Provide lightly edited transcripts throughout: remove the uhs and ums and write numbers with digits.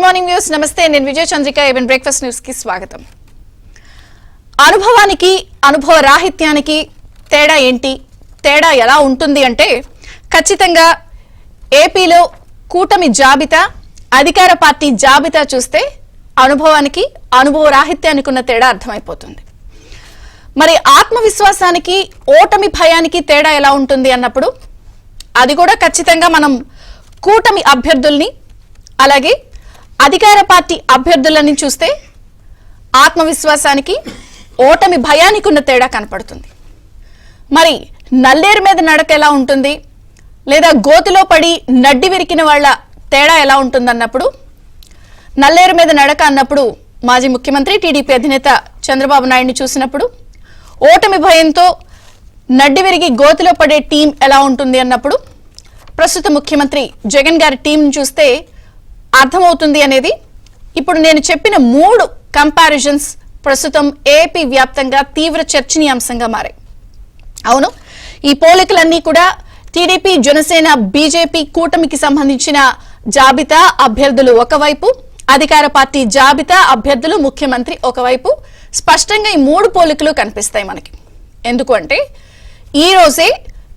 Morning news. నమస్తే, నేను విజయ Chandrika. ఏవెన్ breakfast news కి స్వాగతం. అనుభవానికి అనుభవ రాహిత్యానికి తేడా ఏంటి, తేడా ఎలా ఉంటుంది అంటే ఖచ్చితంగా ఏపీలో కూటమి జాబితా, అధికార పార్టీ జాబితా చూస్తే అనుభవానికి అనుభవ రాహిత్యానికి ఉన్న తేడా అర్థమైపోతుంది. మరి ఆత్మవిశ్వాసానికి ఓటమి భయానికి తేడా ఎలా ఉంటుంది అన్నప్పుడు అది కూడా ఖచ్చితంగా మనం కూటమి అభ్యర్థుల్ని అలాగే అధికార పార్టీ అభ్యర్థులని చూస్తే ఆత్మవిశ్వాసానికి ఓటమి భయానికి ఉన్న తేడా కనపడుతుంది. మరి నల్లేరు మీద నడక ఎలా ఉంటుంది, లేదా గోతిలో పడి నడ్డి విరికిన వాళ్ళ తేడా ఎలా ఉంటుంది అన్నప్పుడు నల్లేరు మీద నడక అన్నప్పుడు మాజీ ముఖ్యమంత్రి టీడీపీ అధినేత చంద్రబాబు నాయుడిని చూసినప్పుడు, ఓటమి భయంతో నడ్డి విరిగి గోతిలో పడే టీం ఎలా ఉంటుంది అన్నప్పుడు ప్రస్తుత ముఖ్యమంత్రి జగన్ గారి టీంని చూస్తే అర్థమవుతుంది అనేది ఇప్పుడు నేను చెప్పిన 3 కంపారిజన్స్ ప్రస్తుతం ఏపీ వ్యాప్తంగా తీవ్ర చర్చనీయాంశంగా మారాయి. అవును, ఈ పోలికలన్నీ కూడా టీడీపీ, జనసేన, బీజేపీ కూటమికి సంబంధించిన జాబితా అభ్యర్థులు ఒకవైపు, అధికార పార్టీ జాబితా అభ్యర్థులు ముఖ్యమంత్రి ఒకవైపు స్పష్టంగా ఈ 3 పోలికలు కనిపిస్తాయి మనకి. ఎందుకు అంటే ఈ రోజే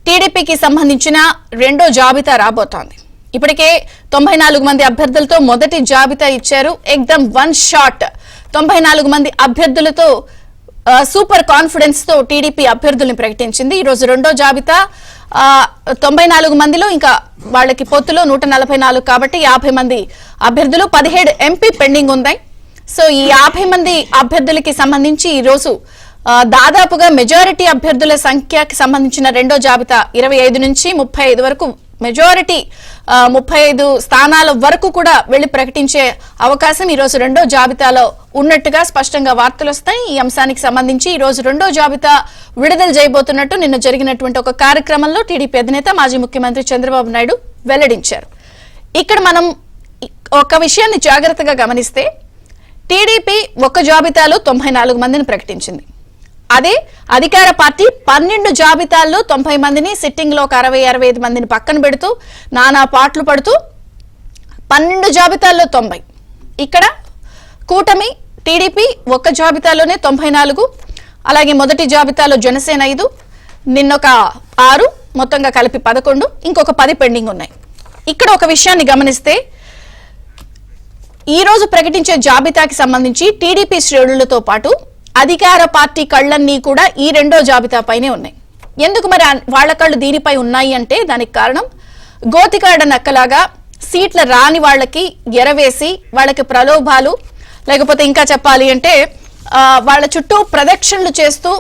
టీడీపీకి సంబంధించిన రెండో జాబితా రాబోతోంది. ఇప్పటికే 94 మంది అభ్యర్థులతో మొదటి జాబితా ఇచ్చారు. ఎక్దమ్ వన్ షాట్ 94 మంది అభ్యర్థులతో సూపర్ కాన్ఫిడెన్స్ తో టీడీపీ అభ్యర్థుల్ని ప్రకటించింది. ఈ రోజు రెండో జాబితా 94 మందిలో ఇంకా వాళ్ళకి పొత్తులో 144 కాబట్టి 50 మంది అభ్యర్థులు, 17 ఎంపీ పెండింగ్ ఉన్నాయి. సో ఈ 50 మంది అభ్యర్థులకి సంబంధించి ఈ రోజు దాదాపుగా మెజారిటీ అభ్యర్థుల సంఖ్యకి సంబంధించిన రెండో జాబితా 25 నుంచి 35 వరకు మెజారిటీ 35 స్థానాల వరకు కూడా వెళ్లి ప్రకటించే అవకాశం ఈ రోజు రెండో జాబితాలో ఉన్నట్టుగా స్పష్టంగా వార్తలు వస్తాయి. ఈ అంశానికి సంబంధించి ఈ రోజు రెండో జాబితా విడుదల చేయబోతున్నట్టు నిన్న జరిగినటువంటి ఒక కార్యక్రమంలో టీడీపీ అధినేత మాజీ ముఖ్యమంత్రి చంద్రబాబు నాయుడు వెల్లడించారు. ఇక్కడ మనం ఒక విషయాన్ని జాగ్రత్తగా గమనిస్తే టీడీపీ ఒక జాబితాలో 94 మందిని ప్రకటించింది. అదే అధికార పార్టీ 12 జాబితాల్లో 90 మందిని, సిట్టింగ్ లో 60-65 మందిని పక్కన పెడుతూ నానా పాటలు పడుతూ 12 జాబితాల్లో 90. ఇక్కడ కూటమి టీడీపీ ఒక జాబితాలోనే 94, అలాగే మొదటి జాబితాలో జనసేన 5, నిన్నొక 6, మొత్తంగా కలిపి 11, ఇంకొక 10 పెండింగ్ ఉన్నాయి. ఇక్కడ ఒక విషయాన్ని గమనిస్తే ఈ రోజు ప్రకటించే జాబితాకి సంబంధించి టీడీపీ శ్రేణులతో పాటు అధికార పార్టీ కళ్ళన్నీ కూడా ఈ రెండో జాబితా పైనే ఉన్నాయి. ఎందుకు మరి వాళ్ళ కళ్ళు దీనిపై ఉన్నాయి అంటే దానికి కారణం గోతికాడ నక్కలాగా సీట్ల రాని వాళ్ళకి ఎరవేసి వాళ్ళకి ప్రలోభాలు, లేకపోతే ఇంకా చెప్పాలి అంటే వాళ్ళ చుట్టూ ప్రదక్షిణలు చేస్తూ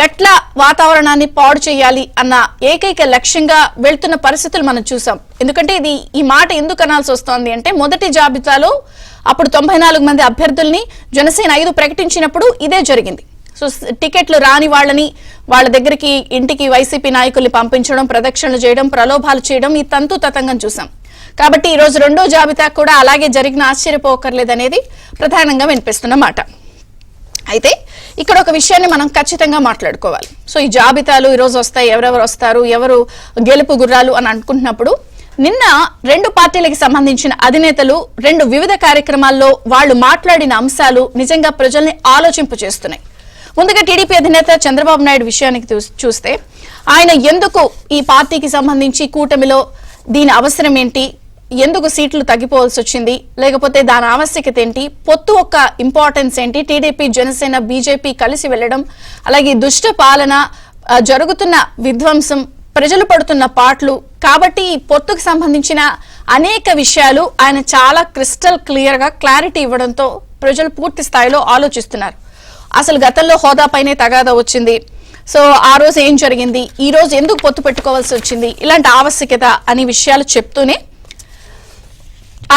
ఎట్లా వాతావరణాన్ని పాడు చేయాలి అన్న ఏకైక లక్ష్యంగా వెళ్తున్న పరిస్థితులు మనం చూసాం. ఎందుకంటే ఈ మాట ఎందుకు అనాల్సి వస్తోంది అంటే మొదటి జాబితాలో అప్పుడు 94 మంది అభ్యర్థుల్ని జనసేన 5 ప్రకటించినప్పుడు ఇదే జరిగింది. సో టికెట్లు రాని వాళ్ళని వాళ్ళ దగ్గరికి ఇంటికి వైసీపీ నాయకుల్ని పంపించడం, ప్రదక్షిణలు చేయడం, ప్రలోభాలు చేయడం, ఈ తంతు తతంగం చూసాం. కాబట్టి ఈ రోజు రెండో జాబితా కూడా అలాగే జరిగిన ఆశ్చర్యపోకర్లేదనేది ప్రధానంగా వినిపిస్తున్న మాట. అయితే ఇక్కడ ఒక విషయాన్ని మనం ఖచ్చితంగా మాట్లాడుకోవాలి. సో ఈ జాబితాలు ఈరోజు వస్తాయి, ఎవరెవరు వస్తారు, ఎవరు గెలుపు గుర్రాలు అని అనుకుంటున్నప్పుడు నిన్న 2 పార్టీలకు సంబంధించిన అధినేతలు 2 వివిధ కార్యక్రమాల్లో వాళ్ళు మాట్లాడిన అంశాలు నిజంగా ప్రజల్ని ఆలోచింపు చేస్తున్నాయి. ముందుగా టీడీపీ అధినేత చంద్రబాబు నాయుడు విషయానికి చూస్తే ఆయన ఎందుకు ఈ పార్టీకి సంబంధించి కూటమిలో దీని అవసరం ఏంటి, ఎందుకు సీట్లు తగ్గిపోవాల్సి వచ్చింది, లేకపోతే దాని ఆవశ్యకత ఏంటి, పొత్తు యొక్క ఇంపార్టెన్స్ ఏంటి, టీడీపీ, జనసేన, బీజేపీ కలిసి వెళ్లడం, అలాగే దుష్ట పాలన, జరుగుతున్న విధ్వంసం, ప్రజలు పడుతున్న పాటలు, కాబట్టి ఈ పొత్తుకు సంబంధించిన అనేక విషయాలు ఆయన చాలా క్రిస్టల్ క్లియర్ గా క్లారిటీ ఇవ్వడంతో ప్రజలు పూర్తి స్థాయిలో ఆలోచిస్తున్నారు. అసలు గతంలో హోదాపైనే తగాదా వచ్చింది, సో ఆ రోజు ఏం జరిగింది, ఈ రోజు ఎందుకు పొత్తు పెట్టుకోవాల్సి వచ్చింది, ఇలాంటి ఆవశ్యకత అనే విషయాలు చెప్తూనే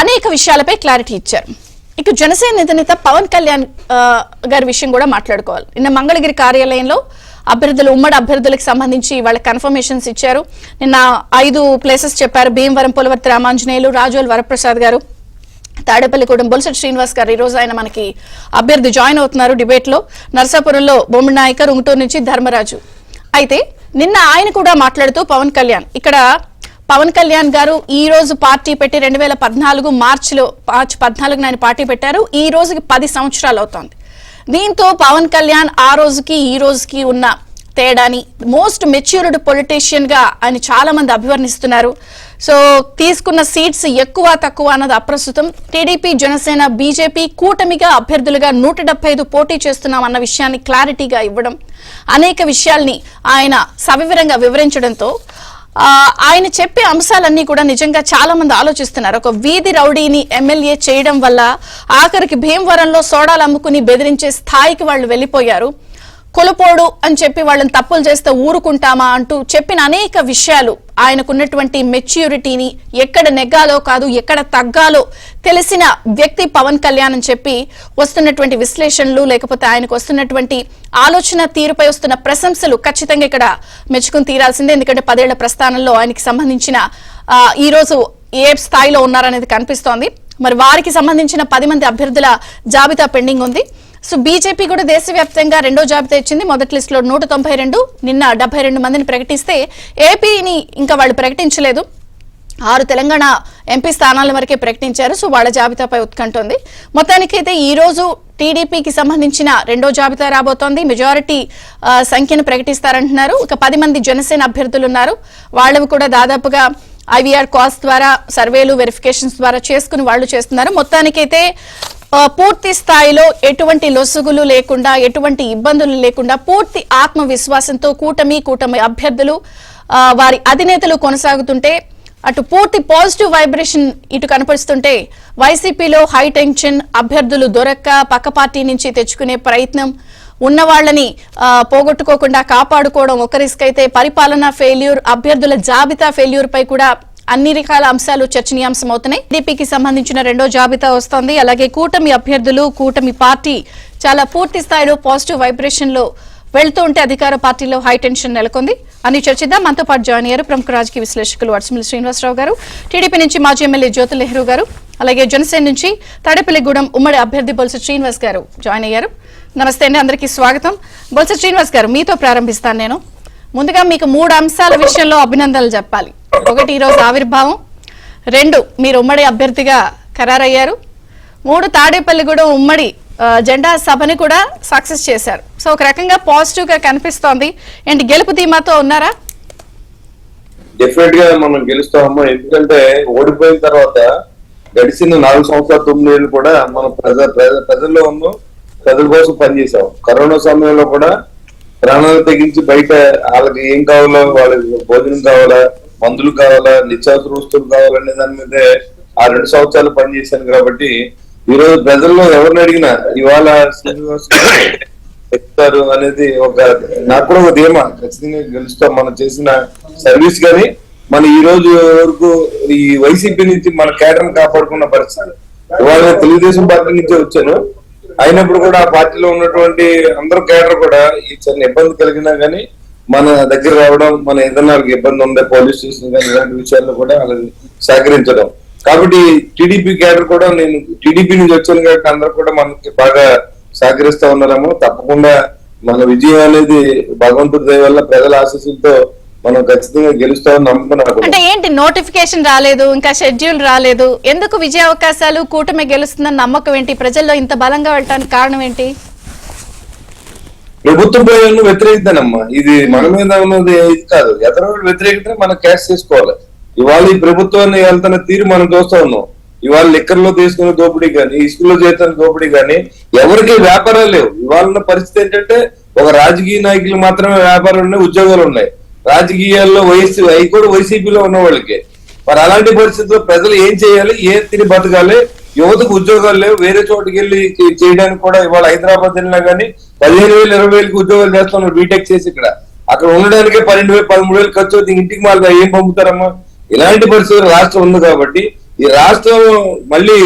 అనేక విషయాలపై క్లారిటీ ఇచ్చారు. ఇక జనసేన అధినేత పవన్ కళ్యాణ్ గారి విషయం కూడా మాట్లాడుకోవాలి. నిన్న మంగళగిరి కార్యాలయంలో అభ్యర్థులు, ఉమ్మడి అభ్యర్థులకు సంబంధించి వాళ్ళ కన్ఫర్మేషన్స్ ఇచ్చారు. నిన్న 5 ప్లేసెస్ చెప్పారు. భీమవరం పులవర్తి రామాంజనేయులు, రాజోల్ వరప్రసాద్ గారు, తాడేపల్లిగూడెం బొల్సటి శ్రీనివాస్ గారు. ఈ రోజు ఆయన మనకి అభ్యర్థి జాయిన్ అవుతున్నారు డిబేట్ లో. నర్సాపురంలో బొమ్మిడి నాయకర్, ఉంగుటూరు నుంచి ధర్మరాజు. అయితే నిన్న ఆయన కూడా మాట్లాడుతూ పవన్ కళ్యాణ్ ఇక్కడ పవన్ కళ్యాణ్ గారు ఈ రోజు పార్టీ పెట్టి 2014 మార్చి 14 ఆయన పార్టీ పెట్టారు. ఈ రోజుకి 10 సంవత్సరాలు అవుతోంది. దీంతో పవన్ కళ్యాణ్ ఆ రోజుకి ఈ రోజుకి ఉన్న తేడాని మోస్ట్ మెచ్యూర్డ్ పొలిటీషియన్ గా ఆయన చాలా మంది అభివర్ణిస్తున్నారు. సో తీసుకున్న సీట్స్ ఎక్కువ తక్కువ అన్నది అప్రస్తుతం. టీడీపీ, జనసేన, బీజేపీ కూటమిగా అభ్యర్థులుగా 175 పోటీ చేస్తున్నాం అన్న విషయాన్ని క్లారిటీగా ఇవ్వడం, అనేక విషయాల్ని ఆయన సవివరంగా వివరించడంతో ఆయన చెప్పే అంశాలన్నీ కూడా నిజంగా చాలా మంది ఆలోచిస్తున్నారు. ఒక వీధి రౌడీని ఎమ్మెల్యే చేయడం వల్ల ఆఖరికి భీమవరంలో సోడాలు అమ్ముకుని బెదిరించే స్థాయికి వాళ్ళు వెళ్లిపోయారు. కొలపోడు అని చెప్పి వాళ్ళని తప్పులు చేస్తే ఊరుకుంటామా అంటూ చెప్పిన అనేక విషయాలు, ఆయనకున్నటువంటి మెచ్యూరిటీని, ఎక్కడ నెగ్గాలో కాదు ఎక్కడ తగ్గాలో తెలిసిన వ్యక్తి పవన్ కళ్యాణ్ అని చెప్పి వస్తున్నటువంటి విశ్లేషణలు, లేకపోతే ఆయనకు వస్తున్నటువంటి ఆలోచన తీరుపై వస్తున్న ప్రశంసలు ఖచ్చితంగా ఇక్కడ మెచ్చుకుని తీరాల్సిందే. ఎందుకంటే 10 ఏళ్ల ప్రస్థానంలో ఆయనకి సంబంధించిన ఈ రోజు ఏ స్థాయిలో ఉన్నారనేది కనిపిస్తోంది. మరి వారికి సంబంధించిన 10 మంది అభ్యర్థుల జాబితా పెండింగ్ ఉంది. సో బీజేపీ కూడా దేశవ్యాప్తంగా రెండో జాబితా ఇచ్చింది. మొదటి లిస్టులో 192, నిన్న 72 మందిని ప్రకటిస్తే ఏపీని ఇంకా వాళ్ళు ప్రకటించలేదు. 6 తెలంగాణ ఎంపీ స్థానాల వరకే ప్రకటించారు. సో వాళ్ళ జాబితాపై ఉత్కంఠ ఉంది. మొత్తానికైతే ఈ రోజు టీడీపీకి సంబంధించిన రెండో జాబితా రాబోతోంది. మెజారిటీ సంఖ్యను ప్రకటిస్తారంటున్నారు. ఒక 10 మంది జనసేన అభ్యర్థులు ఉన్నారు. వాళ్ళవి కూడా దాదాపుగా ఐవీఆర్ కాస్ట్ ద్వారా సర్వేలు, వెరిఫికేషన్స్ ద్వారా చేసుకుని వాళ్ళు చేస్తున్నారు. మొత్తానికైతే పూర్తి స్థాయిలో ఎటువంటి లొసుగులు లేకుండా, ఎటువంటి ఇబ్బందులు లేకుండా పూర్తి ఆత్మవిశ్వాసంతో కూటమి అభ్యర్థులు, వారి అధినేతలు కొనసాగుతుంటే అటు పూర్తి పాజిటివ్ వైబ్రేషన్ ఇటు కనపరుస్తుంటే, వైసీపీలో హై టెన్షన్, అభ్యర్థులు దొరక్క పక్క పార్టీ నుంచి తెచ్చుకునే ప్రయత్నం, ఉన్న వాళ్ళని పోగొట్టుకోకుండా కాపాడుకోవడం ఒక రిస్క్ అయితే, పరిపాలన ఫెయిల్యూర్, అభ్యర్థుల జాబితా ఫెయిల్యూర్ పై కూడా అన్ని రకాల అంశాలు చర్చనీయాంశం అవుతున్నాయి. టీడీపీకి సంబంధించిన రెండో జాబితా వస్తోంది. అలాగే కూటమి అభ్యర్థులు, కూటమి పార్టీ చాలా పూర్తి స్థాయిలో పాజిటివ్ వైబ్రేషన్ లో వెళ్తూ ఉంటే అధికార పార్టీలో హై టెన్షన్ నెలకొంది. అన్ని చర్చిద్దాం. మనతో పాటు జాయిన్ అయ్యారు ప్రముఖ రాజకీయ విశ్లేషకులు వడ్స్మిల్లి శ్రీనివాసరావు గారు, టీడీపీ నుంచి మాజీ ఎమ్మెల్యే జ్యోతుల నెహ్రూ గారు, అలాగే జనసేన నుంచి తాడేపల్లిగూడెం ఉమ్మడి అభ్యర్థి బొల్స శ్రీనివాస్ గారు జాయిన్ అయ్యారు. నమస్తే అండి, అందరికీ స్వాగతం. బొల్స శ్రీనివాస్ గారు, మీతో ప్రారంభిస్తాను నేను. ముందుగా మీకు 3 అంశాల విషయంలో అభినందనలు చెప్పాలి. 1, ఈరోజు ఆవిర్భావం. 2, మీరు ఉమ్మడి అభ్యర్థిగా ఖరారయ్యారు. 3, తాడేపల్లిగూడెం ఉమ్మడి జెండా సభని కూడా సక్సెస్ చేశారు. సో ఒక రకంగా పాజిటివ్ గా కనిపిస్తోంది. ఏంటి, గెలుపు ధీమాతో ఉన్నారా? డెఫినెట్ గా మనం గెలుస్తామమ్మా. ఎందుకంటే ఓడిపోయిన తర్వాత గడిచిన 4 సంవత్సరాలు 9 ఏళ్ళు కూడా మనం ప్రజల్లో ఉన్నాం, ప్రజల కోసం పనిచేసాం. కరోనా సమయంలో కూడా ప్రాణాలు తెగించి బయట వాళ్ళకి ఏం కావాలో, వాళ్ళకి భోజనం కావాలా, మందులు కావాలా, నిత్యావసర వస్తువులు కావాలనే దాని మీదే ఆ 2 సంవత్సరాలు పనిచేశాను. కాబట్టి ఈ రోజు ప్రజల్లో ఎవరిని అడిగినా ఇవాళ శ్రీనివాస్ చెప్తారు అనేది నాకు కూడా ఒక ధీమా. ఖచ్చితంగా గెలుస్తాం. మనం చేసిన సర్వీస్ కానీ మన ఈ రోజు వరకు ఈ వైసీపీ నుంచి మన కేడర్ కాపాడుకున్న పరిస్థితి. ఇవాళ తెలుగుదేశం పార్టీ నుంచే వచ్చాను, అయినప్పుడు కూడా ఆ పార్టీలో ఉన్నటువంటి అందరూ కేడర్ కూడా ఈ చిన్న ఇబ్బంది కలిగినా కానీ మన దగ్గర రావడం, మన ఏదైనా ఇబ్బంది ఉండే పోలీస్ స్టేషన్ కానీ ఇలాంటి విషయాల్లో కూడా వాళ్ళని సహకరించడం. కాబట్టి టీడీపీ కేడర్ కూడా, నేను టీడీపీ నుంచి వచ్చాను కాబట్టి అందరూ కూడా మనకి బాగా సహకరిస్తా ఉన్నారేమో. తప్పకుండా మన విజయం అనేది భగవంతుడి దయ వల్ల, ప్రజల ఆశీస్సులతో మనం ఖచ్చితంగా గెలుస్తామని నమ్ముకున్నాను. అంటే ఏంటి, నోటిఫికేషన్ రాలేదు, ఇంకా షెడ్యూల్ రాలేదు, ఎందుకు విజయ అవకాశాలు కూటమి గెలుస్తుందని నమ్మకం ఏంటి? ప్రజల్లో ఇంత బలంగా వెళ్ళడానికి కారణం ఏంటి? ప్రభుత్వం వ్యతిరేకతనమ్మా. ఇది మన మీద ఉన్నది ఇది కాదు. ఎతర వ్యతిరేకత మనం క్యాష్ చేసుకోవాలి. ఇవాళ ఈ ప్రభుత్వాన్ని వెళ్తున్న తీరు మనం చూస్తా ఉన్నాం. ఇవాళ లిక్కర్లో తీసుకున్న దోపిడీ కానీ, ఇసుకలో చేస్తున్న దోపిడీ కానీ ఎవరికి వ్యాపారాలు లేవు. ఇవాళ ఉన్న పరిస్థితి ఏంటంటే ఒక రాజకీయ నాయకులు మాత్రమే వ్యాపారాలు ఉన్నాయి, ఉద్యోగాలు ఉన్నాయి. రాజకీయాల్లో అవి కూడా వైసీపీలో ఉన్న వాళ్ళకి. మరి అలాంటి పరిస్థితుల్లో ప్రజలు ఏం చేయాలి, ఏ తిని బతకాలి? యువతకు ఉద్యోగాలు లేవు, వేరే చోటుకి వెళ్ళి చేయడానికి కూడా ఇవాళ హైదరాబాద్ వెళ్ళినా కానీ 15,000 20,000కి ఉద్యోగాలు చేస్తున్నారు బీటెక్ చేసి. ఇక్కడ అక్కడ ఉండడానికే 12,000 13,000 ఖర్చు అవుతుంది. ఇంటికి మళ్ళీ ఏం పంపుతారమ్మా? ఇలాంటి పరిస్థితులు రాష్ట్రం ఉంది. కాబట్టి ఈ రాష్ట్రం మళ్ళీ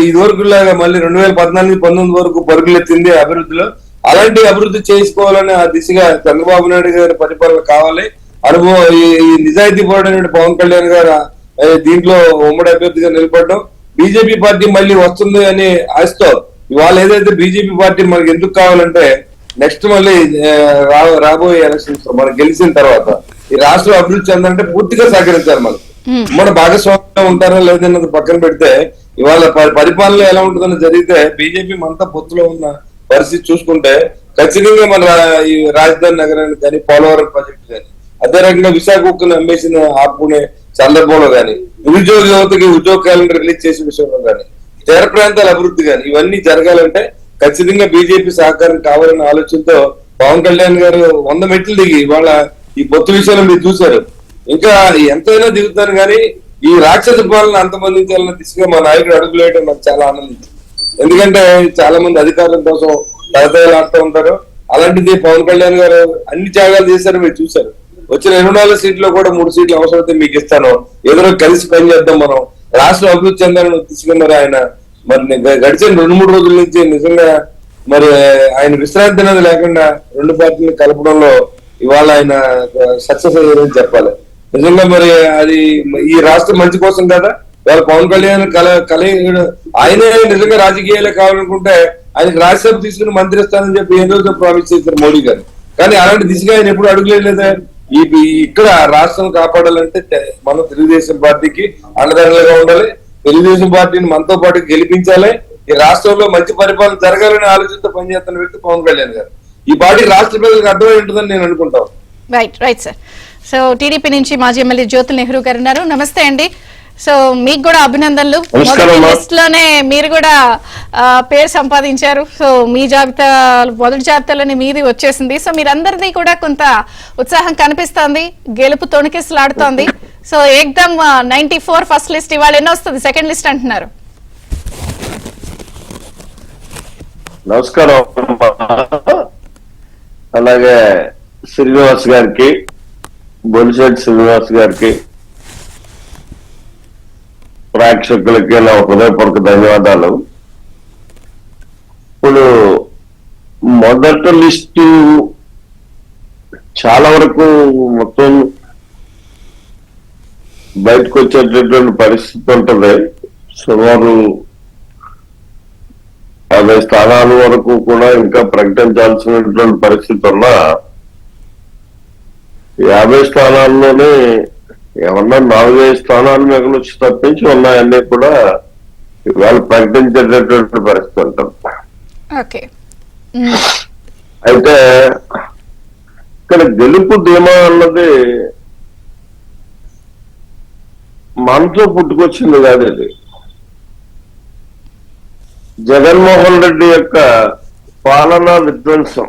ఇది వరకు లాగా మళ్ళీ 2014-19 వరకు పరుగులెత్తింది అభివృద్ధిలో. అలాంటి అభివృద్ధి చేసుకోవాలని ఆ దిశగా చంద్రబాబు నాయుడు గారి పరిపాలన కావాలి. అనుభవం ఈ నిజాయితీ పడిన పవన్ కళ్యాణ్ గారు దీంట్లో ఉమ్మడి అభ్యర్థిగా నిలబడడం, బీజేపీ పార్టీ మళ్ళీ వస్తుంది అని ఆశతో ఇవాళ ఏదైతే బీజేపీ పార్టీ మనకి ఎందుకు కావాలంటే నెక్స్ట్ మళ్ళీ రాబోయే ఎలక్షన్స్ మనకు గెలిచిన తర్వాత ఈ రాష్ట్రం అభివృద్ధి చెందాలంటే పూర్తిగా సహకరించాలి. మనకు మన భాగస్వామ్యం ఉంటారా లేదన్నది పక్కన పెడితే ఇవాళ పరిపాలన ఎలా ఉంటుందని జరిగితే బీజేపీ మనతో పొత్తులో ఉన్న పరిస్థితి చూసుకుంటే ఖచ్చితంగా మన ఈ రాజధాని నగరానికి కానీ పోలవరం ప్రాజెక్టు కానీ అదే రకంగా విశాఖ ఉక్కును అమ్మేసిన ఆపుకునే సందర్భంలో కానీ నిరుద్యోగ యువతకి ఉద్యోగ క్యాలెండర్ రిలీజ్ చేసే విషయంలో కానీ తీర ప్రాంతాల అభివృద్ధి కానీ ఇవన్నీ జరగాలంటే ఖచ్చితంగా బీజేపీ సహకారం కావాలనే ఆలోచనతో పవన్ కళ్యాణ్ గారు 100 మెట్లు దిగి ఇవాళ ఈ పొత్తు విషయంలో మీరు చూశారు. ఇంకా ఎంతైనా దిగుతాను కానీ ఈ రాక్షస పాలన అంతమందించాలన్న దిశగా మా నాయకుడు అడుగులేయడం నాకు చాలా ఆనందించింది. ఎందుకంటే చాలా మంది అధికారం కోసం తలతలాడుతూ ఉంటారు. అలాంటిది పవన్ కళ్యాణ్ గారు అన్ని త్యాగాలు చేశారు, మీరు చూశారు. వచ్చిన 24 సీట్లో కూడా 3 సీట్లు అవసరమైతే మీకు ఇస్తాను, ఏదో కలిసి పని చేద్దాం, మనం రాష్ట్రం అభివృద్ధి చెందాలని ఉద్దేశంగా మరి ఆయన మరి గడిచిన 2-3 రోజుల నుంచి నిజంగా మరి ఆయన విశ్రాంతి అనేది లేకుండా 2 పార్టీలు కలపడంలో ఇవాళ ఆయన సక్సెస్ అయ్యారని చెప్పాలి. నిజంగా మరి అది ఈ రాష్ట్రం మంచి కోసం కదా. ఇవాళ పవన్ కళ్యాణ్ ఆయనే నిజంగా రాజకీయాలే కావాలనుకుంటే ఆయనకి రాజ్యసభ తీసుకుని మంత్రి ఇస్తానని చెప్పి ఏదో ప్రామిస్ చేశారు మోడీ గారు. కానీ అలాంటి దిశగా ఆయన ఎప్పుడు అడుగులేదా. ఇక్కడ రాష్ట్రం కాపాడాలంటే మనం తెలుగుదేశం పార్టీకి అండదండలుగా ఉండాలి, తెలుగుదేశం పార్టీని మనతో పాటు గెలిపించాలి, ఈ రాష్ట్రంలో మంచి పరిపాలన జరగాలనే ఆలోచనతో పనిచేస్తున్న వ్యక్తి పవన్ కళ్యాణ్ గారు. ఈ పార్టీ రాష్ట్ర ప్రజలకు అర్థమై ఉంటుందని నేను అనుకుంటాను. Right sir. సో టీడీపీ నుంచి మాజీ ఎమ్మెల్యే జ్యోతుల్ నెహ్రూ గారు ఉన్నారు. నమస్తే అండి. సో మీకు కూడా అభినందనలు. లిస్ట్ లోనే మీరు కూడా పేరు సంపాదించారు. సో మీ జాబితా మొదటి జాబితాలోనే మీది వచ్చేసింది. సో మీరందరిది కూడా కొంత ఉత్సాహం కనిపిస్తోంది, గెలుపు తొణికిసలాడుతోంది. సో ఏకదమ్ 94 ఫస్ట్ లిస్ట్, ఇవాళ ఎన్నో వస్తుంది సెకండ్ లిస్ట్ అంటున్నారు? నమస్కారం. అలాగే శ్రీనివాస్ గారికి, బొలిశెట్టి శ్రీనివాస్ గారికి, ప్రేక్షకులకి నా హృదయపూర్వక ధన్యవాదాలు. ఇప్పుడు మొదటి లిస్టు చాలా వరకు మొత్తం బయటకు వచ్చేటటువంటి పరిస్థితి ఉంటుంది. సుమారు 50 స్థానాల వరకు కూడా ఇంకా ప్రకటించాల్సినటువంటి పరిస్థితి ఉన్నా 50 స్థానాల్లోనే ఏమన్నా 4-5 స్థానాలు మిగలొచ్చి తప్పించి ఉన్నాయన్నీ కూడా ఇవాళ ప్రకటించేటటువంటి పరిస్థితి ఉంటుంది. అయితే ఇక్కడ గెలుపు ధీమా అన్నది మనతో పుట్టుకొచ్చింది కాదు. ఇది జగన్మోహన్ రెడ్డి యొక్క పాలనా విధ్వంసం,